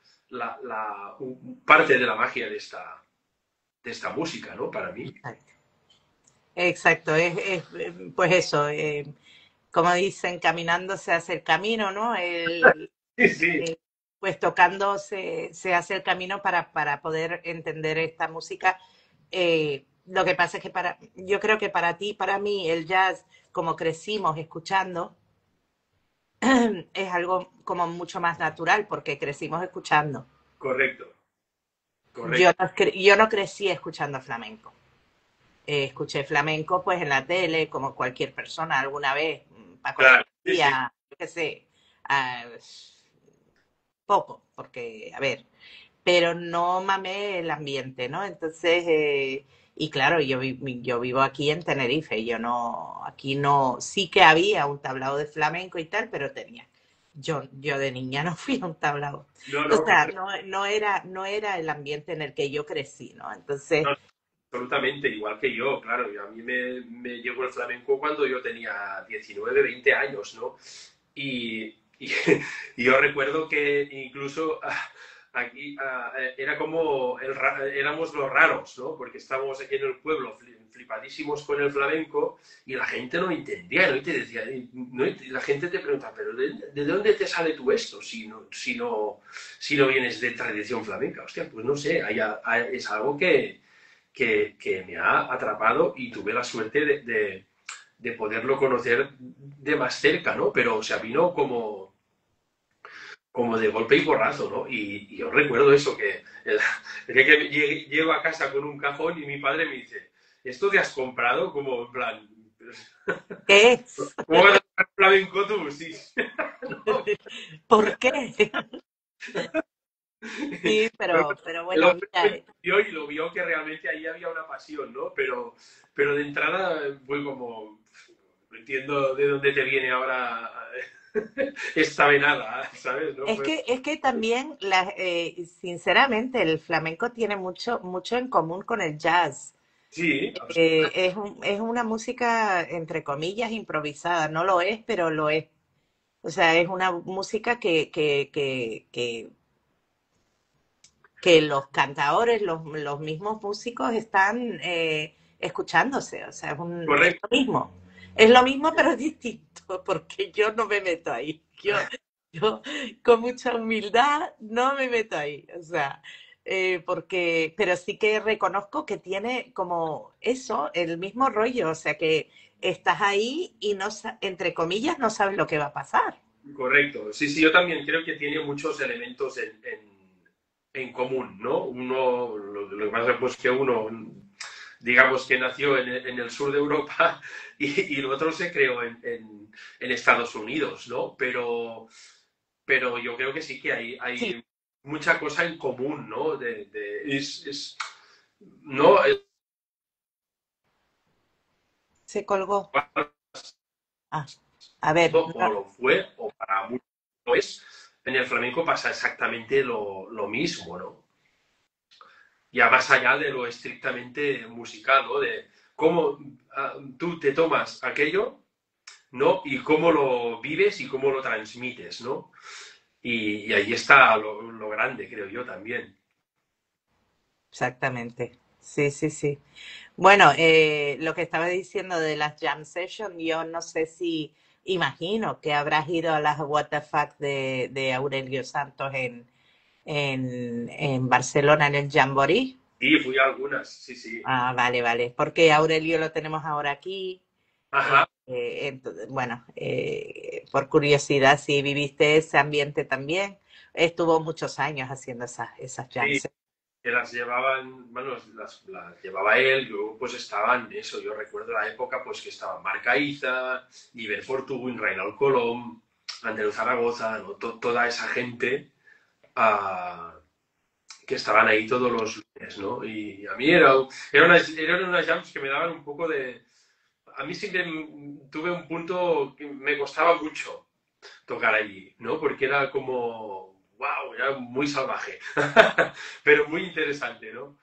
parte de la magia de esta música, ¿no? Para mí. exacto, exacto, pues eso, como dicen, caminando se hace el camino, ¿no? Sí, sí, Pues tocando se hace el camino para poder entender esta música. Lo que pasa es que yo creo que para ti, para mí, el jazz, como crecimos escuchando, es algo como mucho más natural porque crecimos escuchando. correcto, correcto. Yo no crecí escuchando flamenco. Escuché flamenco pues en la tele, como cualquier persona alguna vez, Paco de Claro, sí, sí, Lucía, yo qué sé, ah, poco, porque, a ver, pero no mamé el ambiente, ¿no? Entonces, y claro, yo vivo aquí en Tenerife, yo no, aquí no, sí que había un tablao de flamenco y tal, pero yo de niña no fui a un tablao. no, O no, sea, no era el ambiente en el que yo crecí, ¿no? Entonces, no, absolutamente, igual que yo, claro, y a mí me llegó el flamenco cuando yo tenía 19, 20 años, ¿no? Y y yo recuerdo que incluso aquí era como éramos los raros, ¿no? Porque estábamos aquí en el pueblo flipadísimos con el flamenco y la gente no entendía, ¿no? Y te decía, la gente te pregunta, pero ¿de dónde te sale tú esto si no vienes de tradición flamenca? Hostia, pues no sé, es algo que me ha atrapado y tuve la suerte de poderlo conocer de más cerca, ¿no? Pero, o sea, vino como de golpe y porrazo, ¿no? Y yo recuerdo eso, el día que llego a casa con un cajón y mi padre me dice, ¿esto te has comprado? Como, en plan, ¿qué es? ¿cómo vas a comprar flamenco tú? Sí. ¿No? ¿Por qué? Sí, Pero pero el bueno, hombre lo mira, entendió y lo vio que realmente ahí había una pasión, ¿no? Pero de entrada fue como, no entiendo de dónde te viene ahora esta venada, ¿sabes? ¿No? es que también, sinceramente, el flamenco tiene mucho, mucho en común con el jazz. Sí, Es una música, entre comillas, improvisada. No lo es, pero lo es. O sea, es una música que los cantadores, los mismos músicos están escuchándose. O sea, es correcto. lo mismo. Es lo mismo, pero es distinto, porque yo no me meto ahí. Yo con mucha humildad no me meto ahí. O sea, pero sí que reconozco que tiene como eso, el mismo rollo. O sea, que estás ahí y no, entre comillas, no sabes lo que va a pasar. Correcto. Sí, sí, yo también creo que tiene muchos elementos en común, ¿no? Lo que pasa es pues, que uno, digamos que nació en el sur de Europa y el otro se creó en Estados Unidos, ¿no? Pero yo creo que sí que Sí, hay mucha cosa en común, ¿no? No, se colgó. Ah, a ver, o lo fue, o para muchos lo es, en el flamenco pasa exactamente lo mismo, ¿no? Ya más allá de lo estrictamente musical, ¿no? De cómo tú te tomas aquello, ¿no? Y cómo lo vives y cómo lo transmites, ¿no? Y ahí está lo grande, creo yo también. exactamente. Sí, sí, sí. Bueno, lo que estaba diciendo de las jam sessions, yo no sé si imagino que habrás ido a las What the Fuck de Aurelio Santos en Barcelona en el Jamboree. Sí, fui a algunas, sí, sí. Ah, vale, vale, porque Aurelio lo tenemos ahora aquí. Ajá. Bueno, por curiosidad, si viviste ese ambiente también, estuvo muchos años haciendo esas jam Sí, sessions. que las llevaban, bueno, las llevaba él, luego pues estaban, eso, yo recuerdo la época pues que estaban Marca Iza, Iber Fortuyn, Reinald Colom, Andreu Zaragoza, ¿no? Toda esa gente ah, que estaban ahí todos los lunes, ¿no? Y a mí eran unas jams que me daban un poco de... A mí siempre tuve un punto que me costaba mucho tocar allí, ¿no? Porque era como, wow, era muy salvaje, pero muy interesante, ¿no?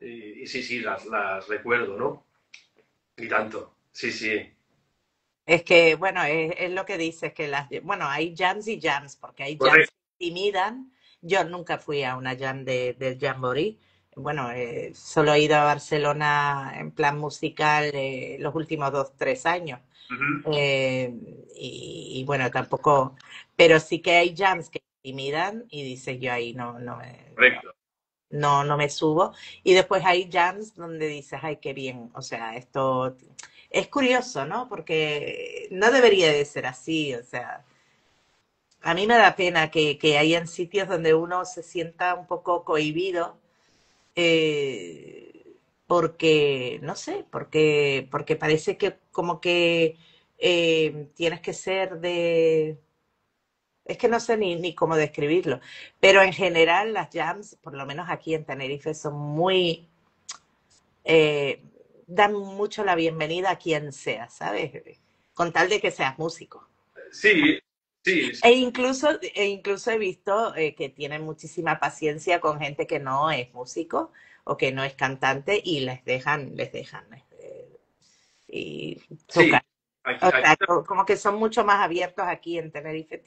Y sí, sí, las recuerdo, ¿no? Y tanto, sí, sí, Es que, bueno, es lo que dices, que bueno, hay jams y jams, porque hay jams correcto. que intimidan. Yo nunca fui a una jam del Jamboree, bueno, solo he ido a Barcelona en plan musical los últimos 2, 3 años. Ujú. Eh, y bueno, tampoco, pero sí que hay jams que me intimidan y dices yo ahí Correcto. no me subo. Y después hay jams donde dices, ay, qué bien. O sea, esto es curioso, ¿no? Porque no debería de ser así. O sea, a mí me da pena que hayan sitios donde uno se sienta un poco cohibido porque, no sé, porque parece que como que tienes que ser de... Es que no sé ni cómo describirlo, pero en general las jams, por lo menos aquí en Tenerife, son muy... eh, dan mucho la bienvenida a quien sea, ¿sabes? Con tal de que seas músico. Sí, sí, E incluso he visto que tienen muchísima paciencia con gente que no es músico o que no es cantante y les dejan y sí. tocar. Aquí, O aquí sea, como que son mucho más abiertos aquí en Tenerife,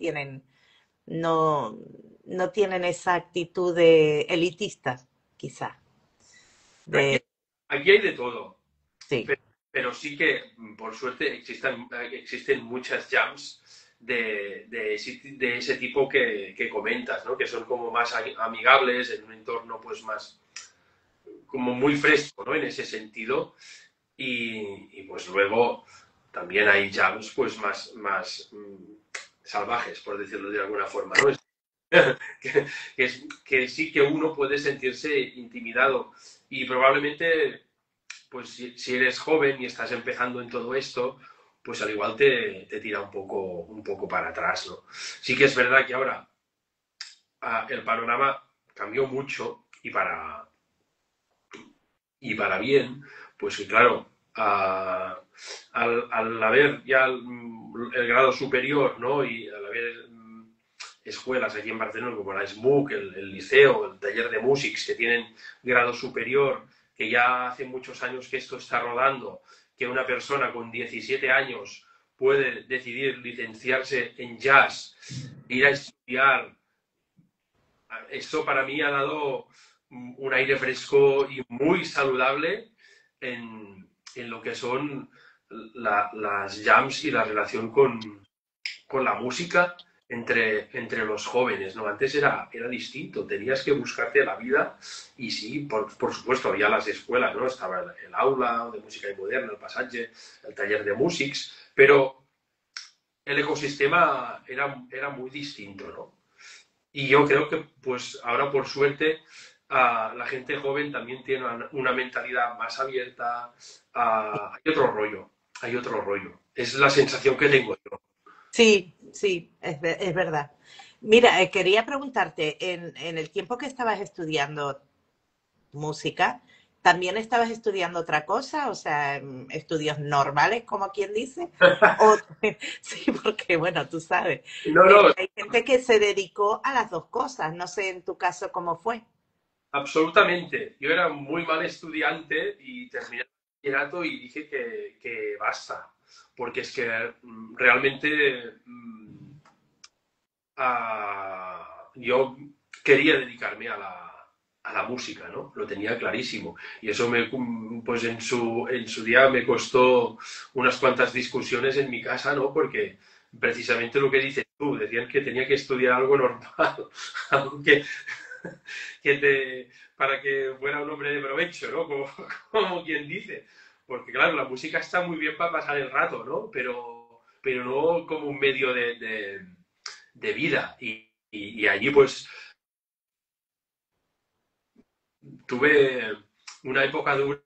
no, no tienen esa actitud de elitista, quizá. Aquí, De, aquí hay de todo, sí, pero sí que, por suerte, existen muchas jams de ese tipo que comentas, ¿no? Que son como más amigables, en un entorno pues más, como muy fresco, ¿no? En ese sentido. Y pues luego también hay jams pues más salvajes, por decirlo de alguna forma, ¿no? Que sí que uno puede sentirse intimidado y probablemente pues si eres joven y estás empezando en todo esto, pues al igual te tira un poco para atrás, ¿no? Sí que es verdad que ahora el panorama cambió mucho y para bien, pues que claro, al haber ya el grado superior, ¿no? Y al haber escuelas aquí en Barcelona como la SMUC, el liceo, el taller de músics que tienen grado superior, que ya hace muchos años que esto está rodando, que una persona con 17 años puede decidir licenciarse en jazz, ir a estudiar. Esto para mí ha dado un aire fresco y muy saludable en lo que son las jams y la relación con la música entre los jóvenes, ¿no? Antes era distinto, tenías que buscarte la vida y sí, por supuesto, había las escuelas, ¿no? Estaba el aula de música y moderna, el pasaje, el taller de músics, pero el ecosistema era muy distinto, ¿no? Y yo creo que, pues ahora por suerte, la gente joven también tiene una mentalidad más abierta. Hay otro rollo, hay otro rollo. Es la sensación que tengo yo. sí, sí, es verdad. Mira, quería preguntarte, en el tiempo que estabas estudiando música, ¿también estabas estudiando otra cosa? O sea, estudios normales, como quien dice. O, sí, porque bueno, tú sabes, No, no, hay gente que se dedicó a las dos cosas. No sé en tu caso cómo fue. absolutamente. Yo era muy mal estudiante y terminé el bachillerato y dije que basta. Porque es que realmente yo quería dedicarme a la música, ¿no? Lo tenía clarísimo. Y eso pues en su día me costó unas cuantas discusiones en mi casa, ¿no? Porque precisamente lo que dices tú, decían que tenía que estudiar algo normal, algo para que fuera un hombre de provecho, ¿no? Como quien dice. Porque claro, la música está muy bien para pasar el rato, ¿no? Pero no como un medio de vida. Y allí pues tuve una época dura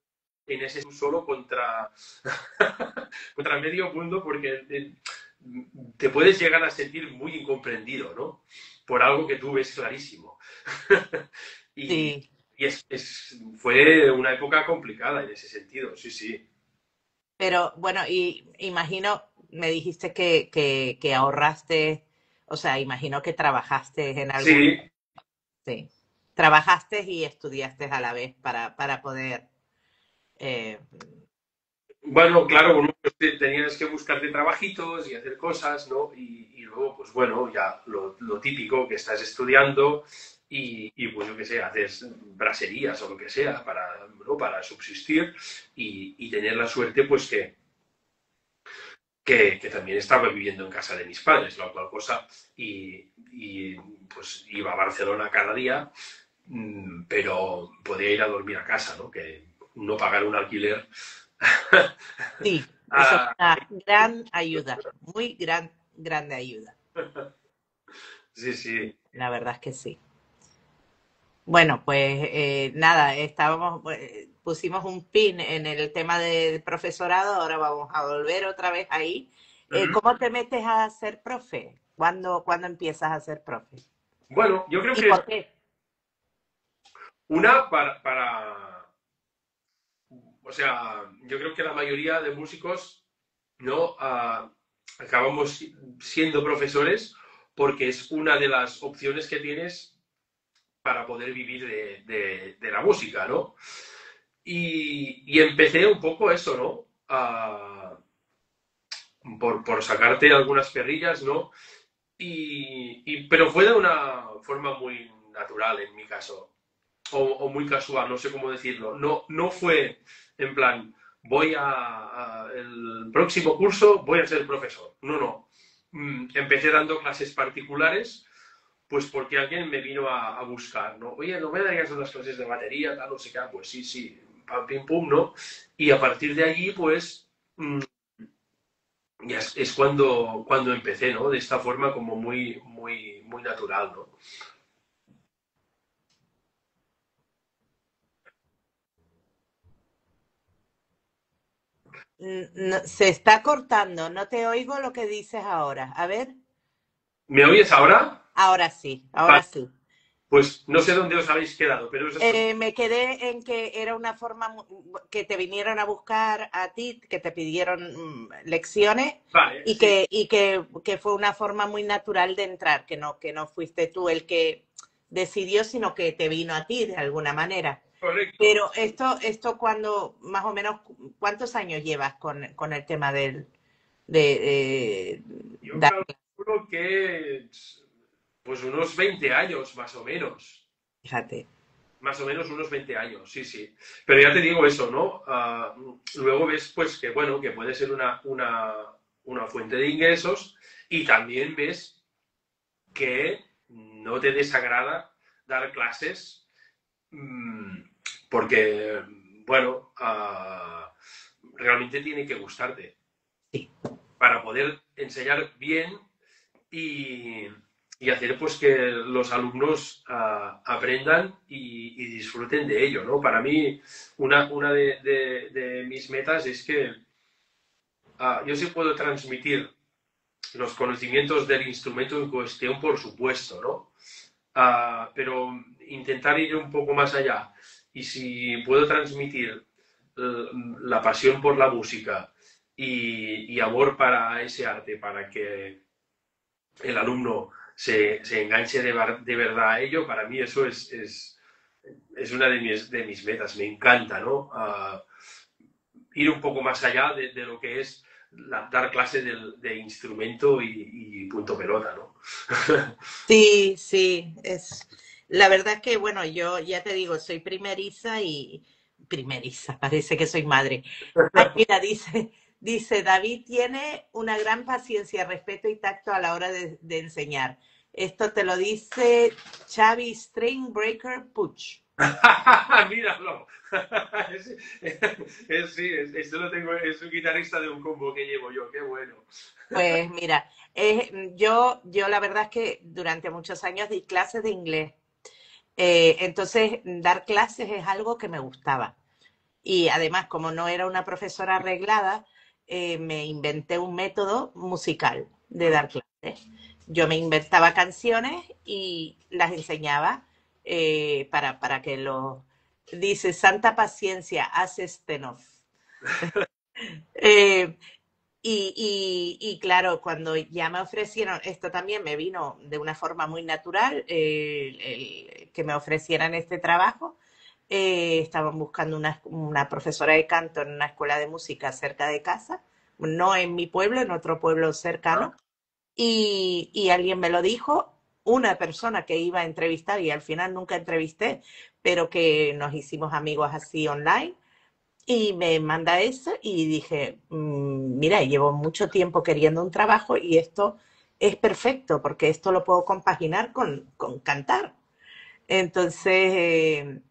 en ese solo contra medio mundo porque te puedes llegar a sentir muy incomprendido, ¿no? Por algo que tú ves clarísimo. y Sí, fue una época complicada en ese sentido, sí, sí. pero bueno, y imagino, me dijiste que ahorraste, o sea, imagino que trabajaste en algún, Sí, sí, trabajaste y estudiaste a la vez para poder, eh, bueno, claro, uno pues, tenías que buscarte trabajitos y hacer cosas, ¿no? Y luego, pues bueno, ya lo típico que estás estudiando y pues yo qué sé, haces braserías o lo que sea para, ¿no? Para subsistir y tener la suerte pues que también estaba viviendo en casa de mis padres, la cual cosa, pues iba a Barcelona cada día, pero podía ir a dormir a casa, ¿no? Que no pagar un alquiler. Sí, eso es una gran ayuda, muy grande ayuda. Sí, sí. La verdad es que sí. Bueno, pues nada, pusimos un pin en el tema del profesorado, ahora vamos a volver otra vez ahí. Ujú. ¿Cómo te metes a ser profe? ¿Cuándo empiezas a ser profe? Bueno, yo creo ¿Y que es por qué? una o sea, yo creo que la mayoría de músicos no acabamos siendo profesores porque es una de las opciones que tienes para poder vivir de la música, ¿no? Y empecé un poco eso, ¿no? Por sacarte algunas perrillas, ¿no? Pero fue de una forma muy natural en mi caso, o muy casual, no sé cómo decirlo. No fue en plan, el próximo curso voy a ser profesor. No, no. Empecé dando clases particulares, pues porque alguien me vino a buscar, ¿no? Oye, ¿no me darías unas clases de batería, tal, no sé qué? Pues sí, sí, pam, pim, pum, ¿no? Y a partir de allí, pues, ya es cuando empecé, ¿no? De esta forma como muy, muy, muy natural, ¿no? Se está cortando, no te oigo lo que dices ahora. A ver, ¿Me oyes ahora? ahora sí, ahora Vale, sí. pues no sé dónde os habéis quedado, pero os escucho. Me quedé en que era una forma que te vinieron a buscar a ti, que te pidieron lecciones Vale, y sí, que fue una forma muy natural de entrar, que no fuiste tú el que decidió, sino que te vino a ti de alguna manera. correcto. Pero esto cuando, más o menos, ¿cuántos años llevas con el tema de Yo dar? calculo que pues unos 20 años más o menos. Fíjate. Más o menos unos 20 años, sí, sí. Pero ya te digo eso, ¿no? Luego ves pues que, bueno, que puede ser una fuente de ingresos y también ves que no te desagrada dar clases mmm, porque, bueno, realmente tiene que gustarte Sí. para poder enseñar bien y, y hacer pues que los alumnos aprendan y disfruten de ello, ¿no? Para mí, una de mis metas es que yo sí puedo transmitir los conocimientos del instrumento en cuestión, por supuesto, ¿no? Pero intentar ir un poco más allá. Y si puedo transmitir la pasión por la música y amor para ese arte, para que el alumno se enganche de verdad a ello, para mí eso es una de mis metas. Me encanta, ¿no? Ir un poco más allá de lo que es dar clase de instrumento y punto pelota, ¿no? Sí, sí, la verdad es que, bueno, yo ya te digo, soy primeriza, parece que soy madre. Ay, mira, dice, David tiene una gran paciencia, respeto y tacto a la hora de enseñar. Esto te lo dice Xavi String Breaker Puch. Míralo. Sí, esto lo tengo, es un guitarrista de un combo que llevo yo, qué bueno. Pues mira, yo la verdad es que durante muchos años di clases de inglés. Entonces, dar clases es algo que me gustaba. Y además, como no era una profesora arreglada, me inventé un método musical de dar clases. Yo me inventaba canciones y las enseñaba para que los... Dice, santa paciencia, hace stenof. Eh, claro, cuando ya me ofrecieron, esto también me vino de una forma muy natural, que me ofrecieran este trabajo. Estaban buscando una profesora de canto en una escuela de música cerca de casa, no en mi pueblo, en otro pueblo cercano, y alguien me lo dijo una persona que iba a entrevistar y al final nunca entrevisté, pero que nos hicimos amigos así online. Y me manda eso y dije, mira, llevo mucho tiempo queriendo un trabajo y esto es perfecto porque esto lo puedo compaginar con cantar. Entonces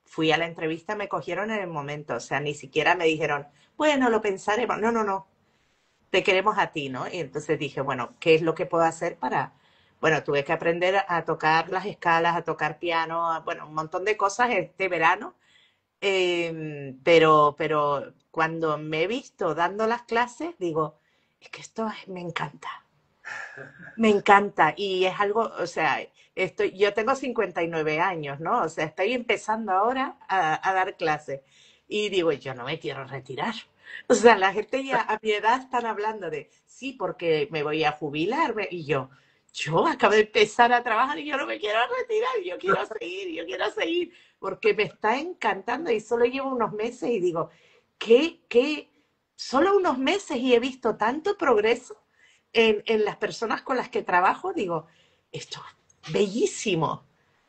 fui a la entrevista, me cogieron en el momento, o sea, ni siquiera me dijeron, bueno, lo pensaremos. No, no, no, te queremos a ti, ¿no? Y entonces dije, bueno, ¿qué es lo que puedo hacer para...? Bueno, tuve que aprender a tocar las escalas, a tocar piano, bueno, un montón de cosas este verano, pero cuando me he visto dando las clases, digo, es que me encanta. Me encanta y es algo, o sea, yo tengo 59 años, ¿no? O sea, estoy empezando ahora a dar clases y digo, yo no me quiero retirar. O sea, la gente ya a mi edad están hablando de, sí, porque me voy a jubilar y yo acabo de empezar a trabajar y yo no me quiero retirar, yo quiero seguir, porque me está encantando y solo llevo unos meses y digo, ¿qué? Solo unos meses y he visto tanto progreso en las personas con las que trabajo, digo, esto es bellísimo,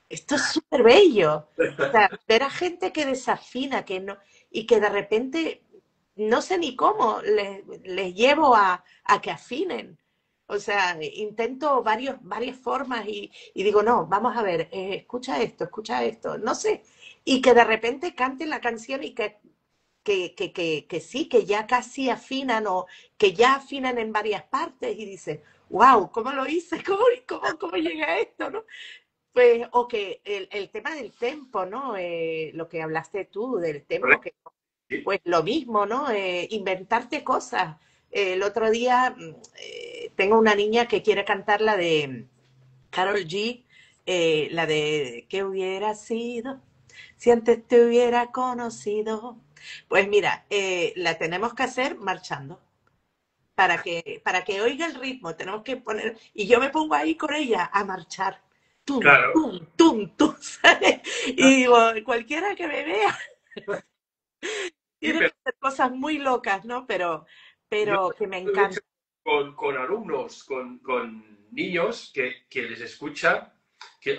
esto es súper bello. O sea, ver a gente que desafina, que no, y que de repente no sé ni cómo les llevo a que afinen. O sea, intento varias formas y digo, no, vamos a ver, escucha esto, no sé. Y que de repente canten la canción y que sí, que ya casi afinan o que ya afinan en varias partes y dices, wow, ¿cómo lo hice? ¿Cómo llegué a esto? ¿No? Pues, o que el tema del tempo, ¿no? Lo que hablaste tú del tempo, que Sí, pues lo mismo, ¿no? Inventarte cosas. El otro día tengo una niña que quiere cantar la de Carol G, la de ¿qué hubiera sido si antes te hubiera conocido? Pues mira, la tenemos que hacer marchando. Para que oiga el ritmo, tenemos que poner, y yo me pongo ahí con ella a marchar. Tum, claro. tum, tum, tum, ¿sabes? Y digo, cualquiera que me vea Sí, tiene que pero hacer cosas muy locas, ¿no? yo Pero que me lo he hecho encanta. con alumnos, con niños que les escucha,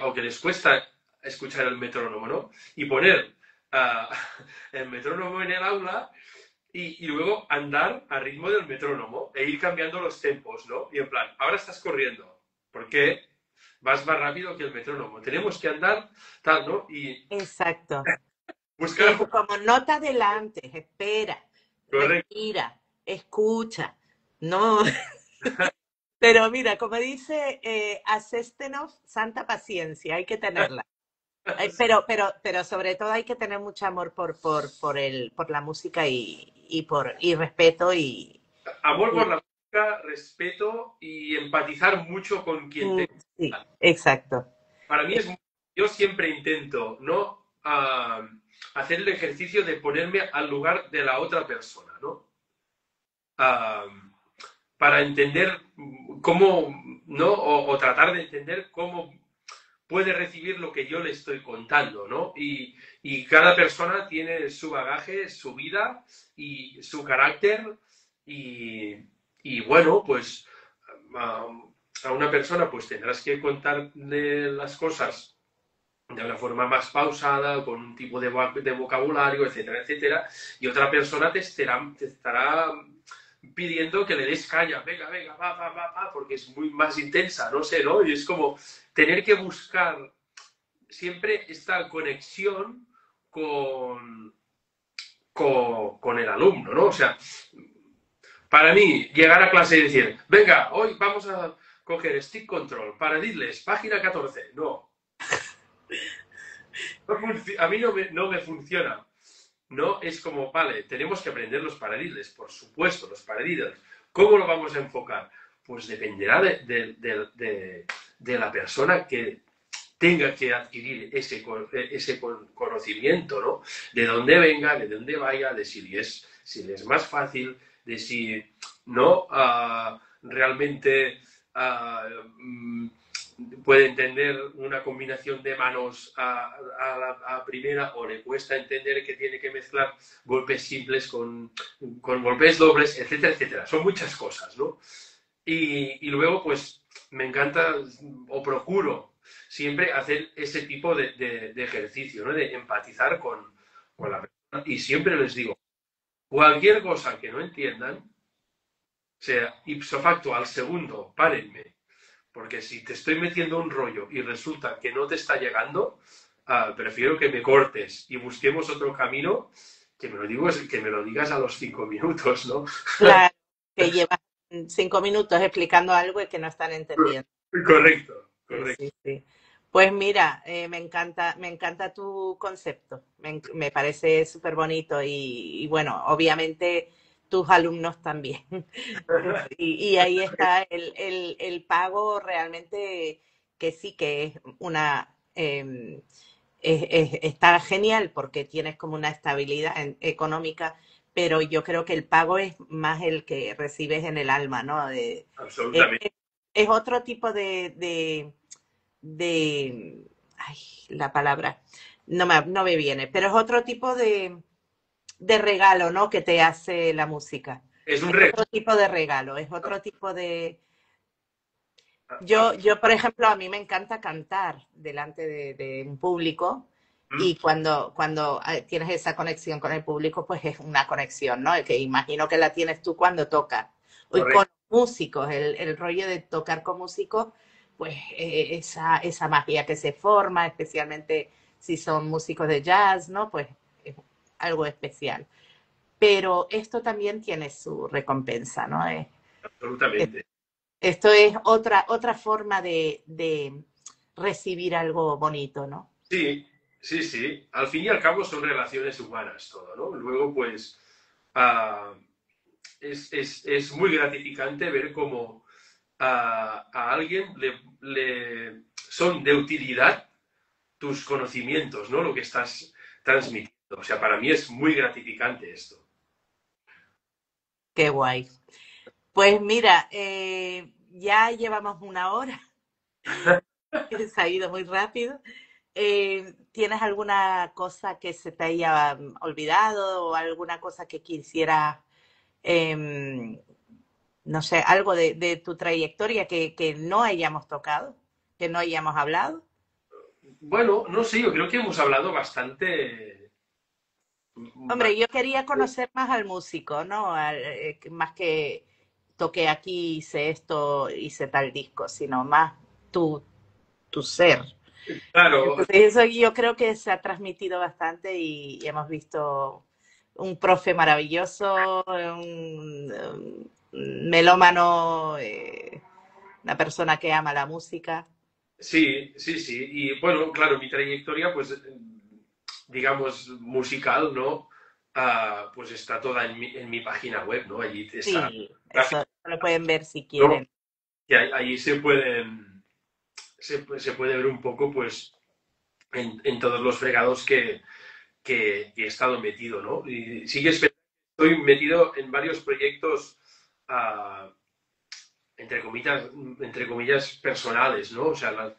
o que les cuesta escuchar el metrónomo, ¿no? Y poner uh, el metrónomo en el aula y luego andar a ritmo del metrónomo e ir cambiando los tempos, ¿no? Y en plan, ahora estás corriendo, ¿por qué? Vas más rápido que el metrónomo. Tenemos que andar tal, ¿no? Y Exacto. buscar... Como nota adelante, espera, Correcto. respira, escucha. No, pero mira, como dice Aséstenos, santa paciencia, hay que tenerla. Pero sobre todo hay que tener mucho amor por la música y respeto Amor por y- la música, respeto y empatizar mucho con quien te... sí, exacto. Para mí es... Yo siempre intento, ¿no? Hacer el ejercicio de ponerme al lugar de la otra persona, ¿no? Ah, para entender cómo, ¿no? O tratar de entender cómo puede recibir lo que yo le estoy contando, ¿no? Y cada persona tiene su bagaje, su vida y su carácter y bueno, pues a, a una persona pues tendrás que contarle las cosas de una forma más pausada, con un tipo de vocabulario, etcétera, etcétera, y otra persona te estará pidiendo que le des calla, venga, venga, va, porque es muy más intensa, no sé, ¿no? Y es como tener que buscar siempre esta conexión con, con el alumno, ¿no? O sea, para mí, llegar a clase y decir, venga, hoy vamos a coger stick control, paradiddles, página 14, no, a mí no me funciona. No es como, vale, tenemos que aprender los paradiddles, por supuesto, los paradiddles. ¿Cómo lo vamos a enfocar? Pues dependerá de la persona que tenga que adquirir ese conocimiento, ¿no? De dónde venga, de dónde vaya, de si le es más fácil, de si no realmente uh, puede entender una combinación de manos a primera o le cuesta entender que tiene que mezclar golpes simples con golpes dobles, etcétera, etcétera. Son muchas cosas, ¿no? Y luego, pues, me encanta o procuro siempre hacer ese tipo de ejercicio, ¿no? De empatizar con la persona. Y siempre les digo, cualquier cosa que no entiendan, sea ipso facto al segundo, párenme. Porque si te estoy metiendo un rollo y resulta que no te está llegando, prefiero que me cortes y busquemos otro camino que me lo digas a los 5 minutos, ¿no? Claro, que llevas 5 minutos explicando algo y que no están entendiendo. Correcto, Sí, correcto. sí, sí. Pues mira, me encanta tu concepto. Me parece súper bonito y bueno, obviamente tus alumnos también. Y ahí está el pago realmente que sí que es una está genial porque tienes como una estabilidad económica, pero yo creo que el pago es más el que recibes en el alma, ¿no? Es, Absolutamente. es otro tipo de, ay, la palabra no me viene, pero es otro tipo de regalo, ¿no? Que te hace la música. Es un Es reto. otro tipo de regalo, es otro tipo de... Yo, por ejemplo, a mí me encanta cantar delante de un público y cuando tienes esa conexión con el público, pues es una conexión, ¿no? Que imagino que la tienes tú cuando tocas. Y con Correcto. músicos, el rollo de tocar con músicos, pues esa magia que se forma, especialmente si son músicos de jazz, ¿no? Pues es algo especial. Pero esto también tiene su recompensa, ¿no? Absolutamente. Esto es otra forma de recibir algo bonito, ¿no? Sí, sí, sí. Al fin y al cabo son relaciones humanas todo, ¿no? Luego, pues, ah, es muy gratificante ver cómo a alguien le son de utilidad tus conocimientos, ¿no? Lo que estás transmitiendo. O sea, para mí es muy gratificante esto. Qué guay. Pues mira, ya llevamos una hora, se ha ido muy rápido. ¿Tienes alguna cosa que se te haya olvidado o alguna cosa que quisieras, eh, no sé, algo de tu trayectoria que no hayamos tocado, que no hayamos hablado? Bueno, no sé, yo creo que hemos hablado bastante. Hombre, yo quería conocer más al músico, ¿no? Más que toqué aquí, hice esto, hice tal disco, sino más tu, tu ser. Claro, Entonces, eso yo creo que se ha transmitido bastante y hemos visto un profe maravilloso, un melómano, una persona que ama la música. sí, sí, sí. Y bueno, claro, mi trayectoria, pues, digamos, musical, ¿no? Pues está toda en mi página web, ¿no? Allí está, Sí, eso lo pueden ver si ¿no? quieren. Y allí se puede ver un poco, pues, en todos los fregados que he estado metido, ¿no? Y sí que estoy metido en varios proyectos, ah, entre comillas, personales, ¿no? O sea,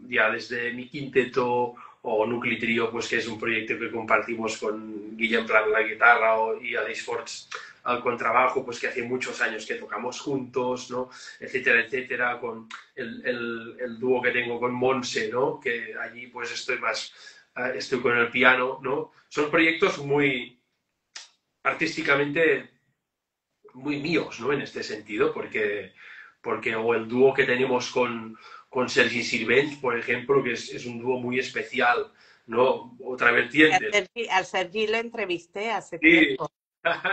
ya desde mi quinteto o Nucli Trio, pues que es un proyecto que compartimos con Guillem Pla en la guitarra y Alex Forts al contrabajo, pues que hace muchos años que tocamos juntos, ¿no? Etcétera, etcétera, con el dúo que tengo con Monse, ¿no? Que allí pues estoy con el piano, ¿no? Son proyectos muy artísticamente muy míos, ¿no? En este sentido, porque o el dúo que tenemos con Sergi Sirvent, por ejemplo, que es un dúo muy especial, ¿no? Otra vertiente. Al Sergi le entrevisté hace Sí, tiempo.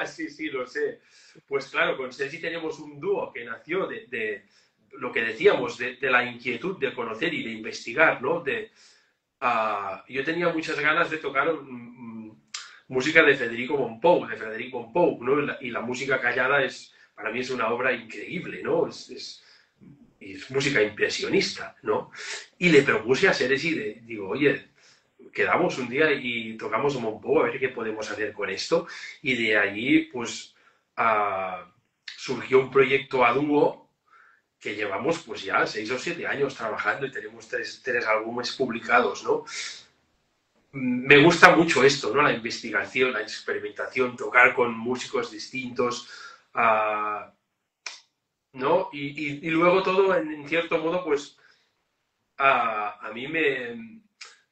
sí, sí, lo sé. Pues claro, con Sergi tenemos un dúo que nació de lo que decíamos, de la inquietud de conocer y de investigar, ¿no? Yo tenía muchas ganas de tocar música de Federico Mompou, ¿no? Y la música callada para mí es una obra increíble, ¿no? Es música impresionista, ¿no? Y le propuse a Sergi, digo, oye, quedamos un día y tocamos un Mompou a ver qué podemos hacer con esto. Y de allí, pues, surgió un proyecto a dúo que llevamos pues ya 6 o 7 años trabajando y tenemos tres álbumes publicados, ¿no? Me gusta mucho esto, ¿no? La investigación, la experimentación, tocar con músicos distintos, ¿no? Y luego todo, en cierto modo, pues a mí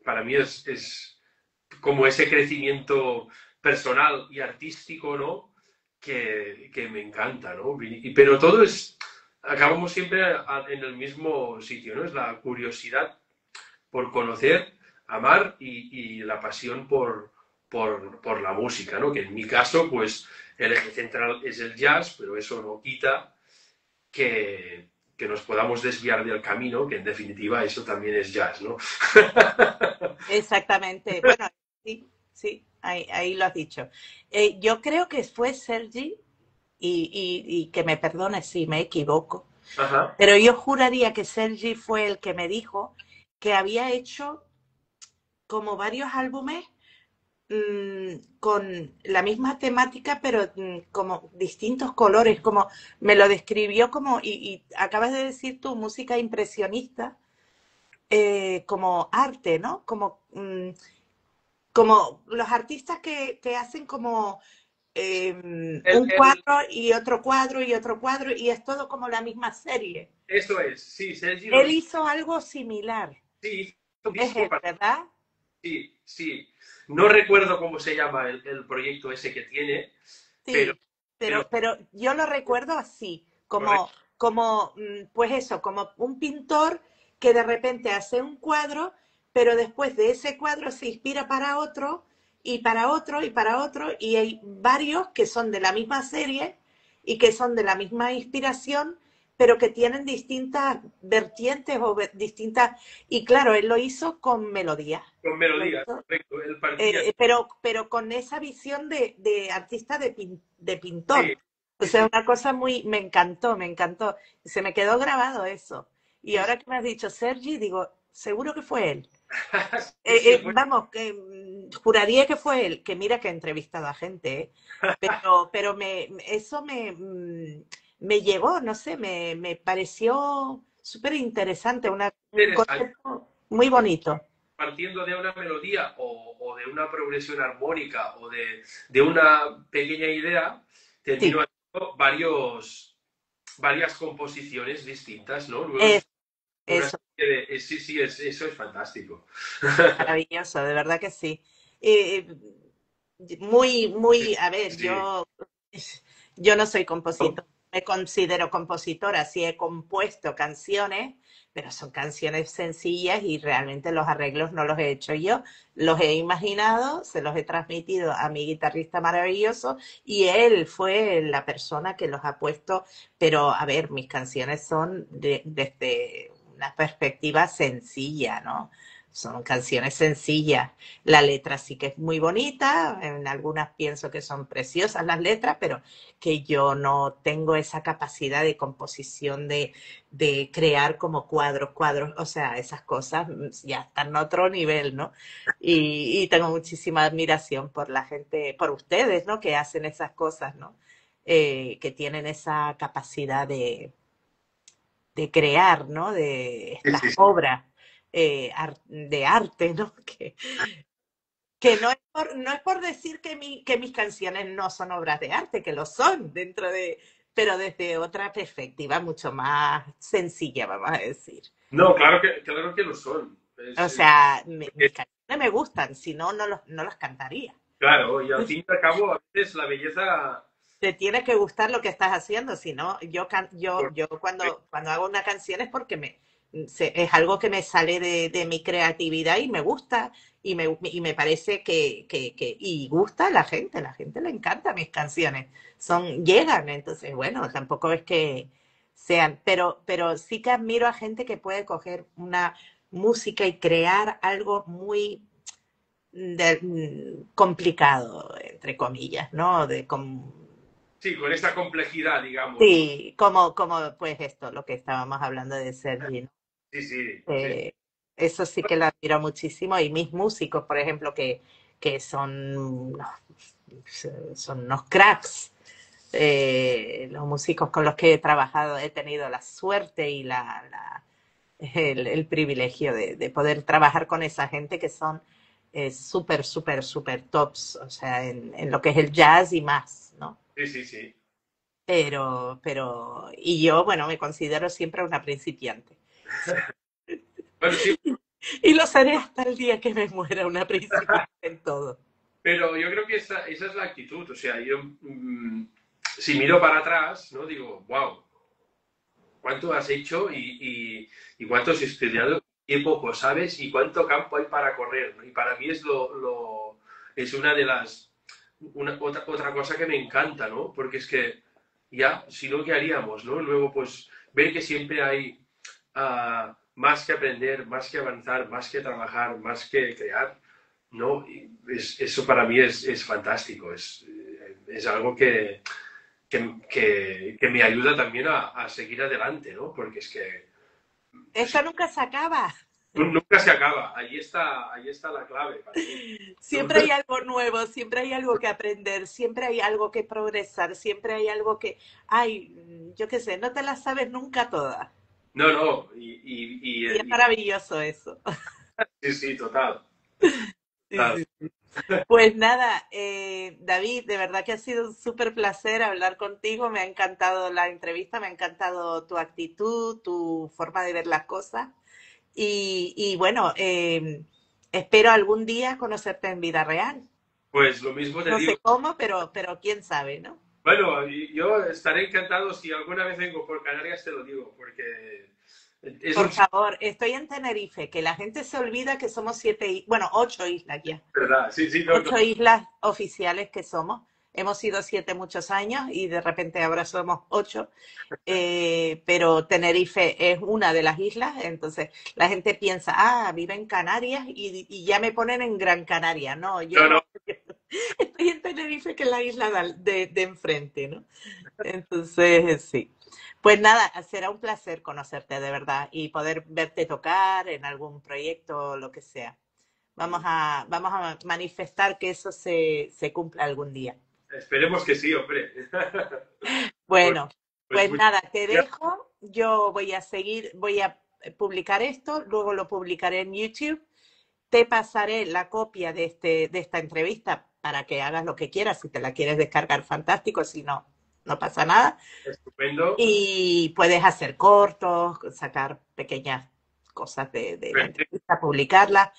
para mí es como ese crecimiento personal y artístico, ¿no? Que me encanta, ¿no? Pero todo acabamos siempre en el mismo sitio, ¿no? Es la curiosidad por conocer, amar y la pasión por la música, ¿no? Que en mi caso, pues el eje central es el jazz, pero eso no quita que nos podamos desviar del camino, que en definitiva eso también es jazz, ¿no? Exactamente. Bueno, sí, sí, ahí lo has dicho. Yo creo que fue Sergi, y que me perdone si me equivoco, Ajá. pero yo juraría que Sergi fue el que me dijo que había hecho como varios álbumes con la misma temática, pero como distintos colores, como me lo describió como, y acabas de decir tú, música impresionista, como arte, ¿no? Como los artistas que hacen como El, un el, cuadro y otro cuadro y otro cuadro, y es todo como la misma serie. eso es, sí, Sergi lo Él hizo, hizo algo similar. sí, hizo un Es disco él, para... ¿verdad? Sí, sí. No recuerdo cómo se llama el proyecto ese que tiene, pero, Sí, pero pero yo lo recuerdo así, correcto, pues eso, como un pintor que de repente hace un cuadro, pero después de ese cuadro se inspira para otro, y para otro, y para otro, y hay varios que son de la misma serie y que son de la misma inspiración, pero que tienen distintas vertientes o distintas, y claro, él lo hizo con melodía, con lo melodías, hizo correcto. Él partía. pero con esa visión de artista de pintor. Sí, O sí, sea, sí. una cosa muy, me encantó, me encantó. Se me quedó grabado eso. Y Sí, sí, ahora que me has dicho Sergi, digo, seguro que fue él. sí, sí, fue. Vamos, que juraría que fue él, que mira que he entrevistado a gente, ¿eh? Pero eso me llegó, no sé, me pareció súper interesante, un Interesante. concepto muy bonito. Partiendo de una melodía o de una progresión armónica o de una pequeña idea, terminó Sí, haciendo varias composiciones distintas, ¿no? Luego es es, una eso. serie de... Sí, sí, eso es fantástico. Maravilloso, de verdad que sí. A ver, Sí, yo no soy compositor, me considero compositora, sí he compuesto canciones, pero son canciones sencillas y realmente los arreglos no los he hecho yo, los he imaginado, se los he transmitido a mi guitarrista maravilloso y él fue la persona que los ha puesto, pero a ver, mis canciones son desde una perspectiva sencilla, ¿no? Son canciones sencillas. La letra sí que es muy bonita, en algunas pienso que son preciosas las letras, pero que yo no tengo esa capacidad de composición de crear como cuadros, o sea, esas cosas ya están en otro nivel, ¿no? Y tengo muchísima admiración por la gente, por ustedes, ¿no? Que hacen esas cosas, ¿no? Que tienen esa capacidad de crear, ¿no? De sí, estas sí, sí. obras de arte, ¿no? Que no es por decir que mis canciones no son obras de arte, que lo son pero desde otra perspectiva mucho más sencilla, vamos a decir. No, claro que lo son. O sea, mis canciones me gustan, si no, no las cantaría. Claro, y al fin y al cabo, a veces la belleza... Te tiene que gustar lo que estás haciendo, si no, por- yo cuando hago una canción es porque es algo que me sale de mi creatividad y me gusta y me parece y gusta a la gente le encanta mis canciones, llegan, entonces bueno, tampoco es que sean, pero sí que admiro a gente que puede coger una música y crear algo muy complicado, entre comillas, ¿no? Sí, con esa complejidad, digamos, ¿no? Sí, como pues esto, lo que estábamos hablando de Sergi, ¿no? Sí, sí, sí. Eh, Eso sí que lo admiro muchísimo y mis músicos, por ejemplo, que son unos cracks, los músicos con los que he trabajado, he tenido la suerte y el privilegio de poder trabajar con esa gente que son súper, súper, súper tops, o sea, en lo que es el jazz y más, ¿no? Sí, sí, sí. y yo, bueno, me considero siempre una principiante. Bueno, sí, Y lo seré hasta el día que me muera una principiante en todo. pero yo creo que esa es la actitud. O sea, yo si miro para atrás, ¿no? Digo, wow, ¿cuánto has hecho y cuánto has estudiado? Qué poco sabes y cuánto campo hay para correr, ¿no? Y para mí es es una de las otra cosa que me encanta, ¿no? Porque es que ya, si no, ¿qué haríamos, no? Luego, pues, ver que siempre hay más que aprender, más que avanzar, más que trabajar, más que crear, ¿no? Eso para mí es fantástico, es algo que me ayuda también a seguir adelante, ¿no? Porque es que Esto nunca se acaba. nunca se acaba, ahí está la clave para mí. ¿No? Siempre hay algo nuevo, siempre hay algo que aprender, siempre hay algo que progresar, siempre hay algo que, ay, yo qué sé, no te la sabes nunca toda. No, no, Y es maravilloso eso. sí, sí, total, Sí, total. sí. Pues nada, David, de verdad que ha sido un súper placer hablar contigo. Me ha encantado la entrevista, me ha encantado tu actitud, tu forma de ver las cosas. Y bueno, espero algún día conocerte en vida real. Pues lo mismo te No digo. sé cómo, pero quién sabe, ¿no? Bueno, yo estaré encantado si alguna vez vengo por Canarias, te lo digo, porque es un Por sitio, favor, estoy en Tenerife, que la gente se olvida que somos bueno, 8 islas ya. ¿verdad? Sí, sí, no, no, 8 islas oficiales que somos. Hemos sido 7 muchos años y de repente ahora somos 8. Pero Tenerife es una de las islas, entonces la gente piensa, ah, vive en Canarias y ya me ponen en Gran Canaria. No, no, no, estoy en Tenerife, que es la isla de enfrente, ¿no? Entonces, sí. Pues nada, será un placer conocerte de verdad y poder verte tocar en algún proyecto o lo que sea. Vamos a manifestar que eso se cumpla algún día. esperemos que sí, hombre. Pues, Bueno, pues pues muchas nada, te gracias. dejo. Yo voy a seguir, voy a publicar esto, luego lo publicaré en YouTube. Te pasaré la copia de esta entrevista para que hagas lo que quieras. Si te la quieres descargar, fantástico. Si no, no pasa nada. Estupendo. Y puedes hacer cortos, sacar pequeñas cosas de la Perfecto. entrevista, publicarla.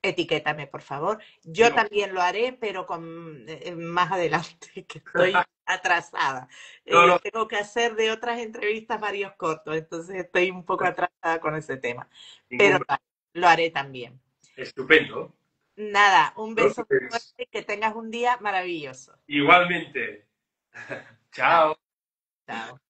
Etiquétame, por favor. Yo No, también lo haré, pero más adelante, que estoy atrasada. no, no, Tengo que hacer de otras entrevistas varios cortos, entonces estoy un poco atrasada con ese tema, ningún pero problema. lo haré también. Estupendo. Nada, un ¿No? beso muy Pues, fuerte y que tengas un día maravilloso. igualmente. Chao, Chao. chao.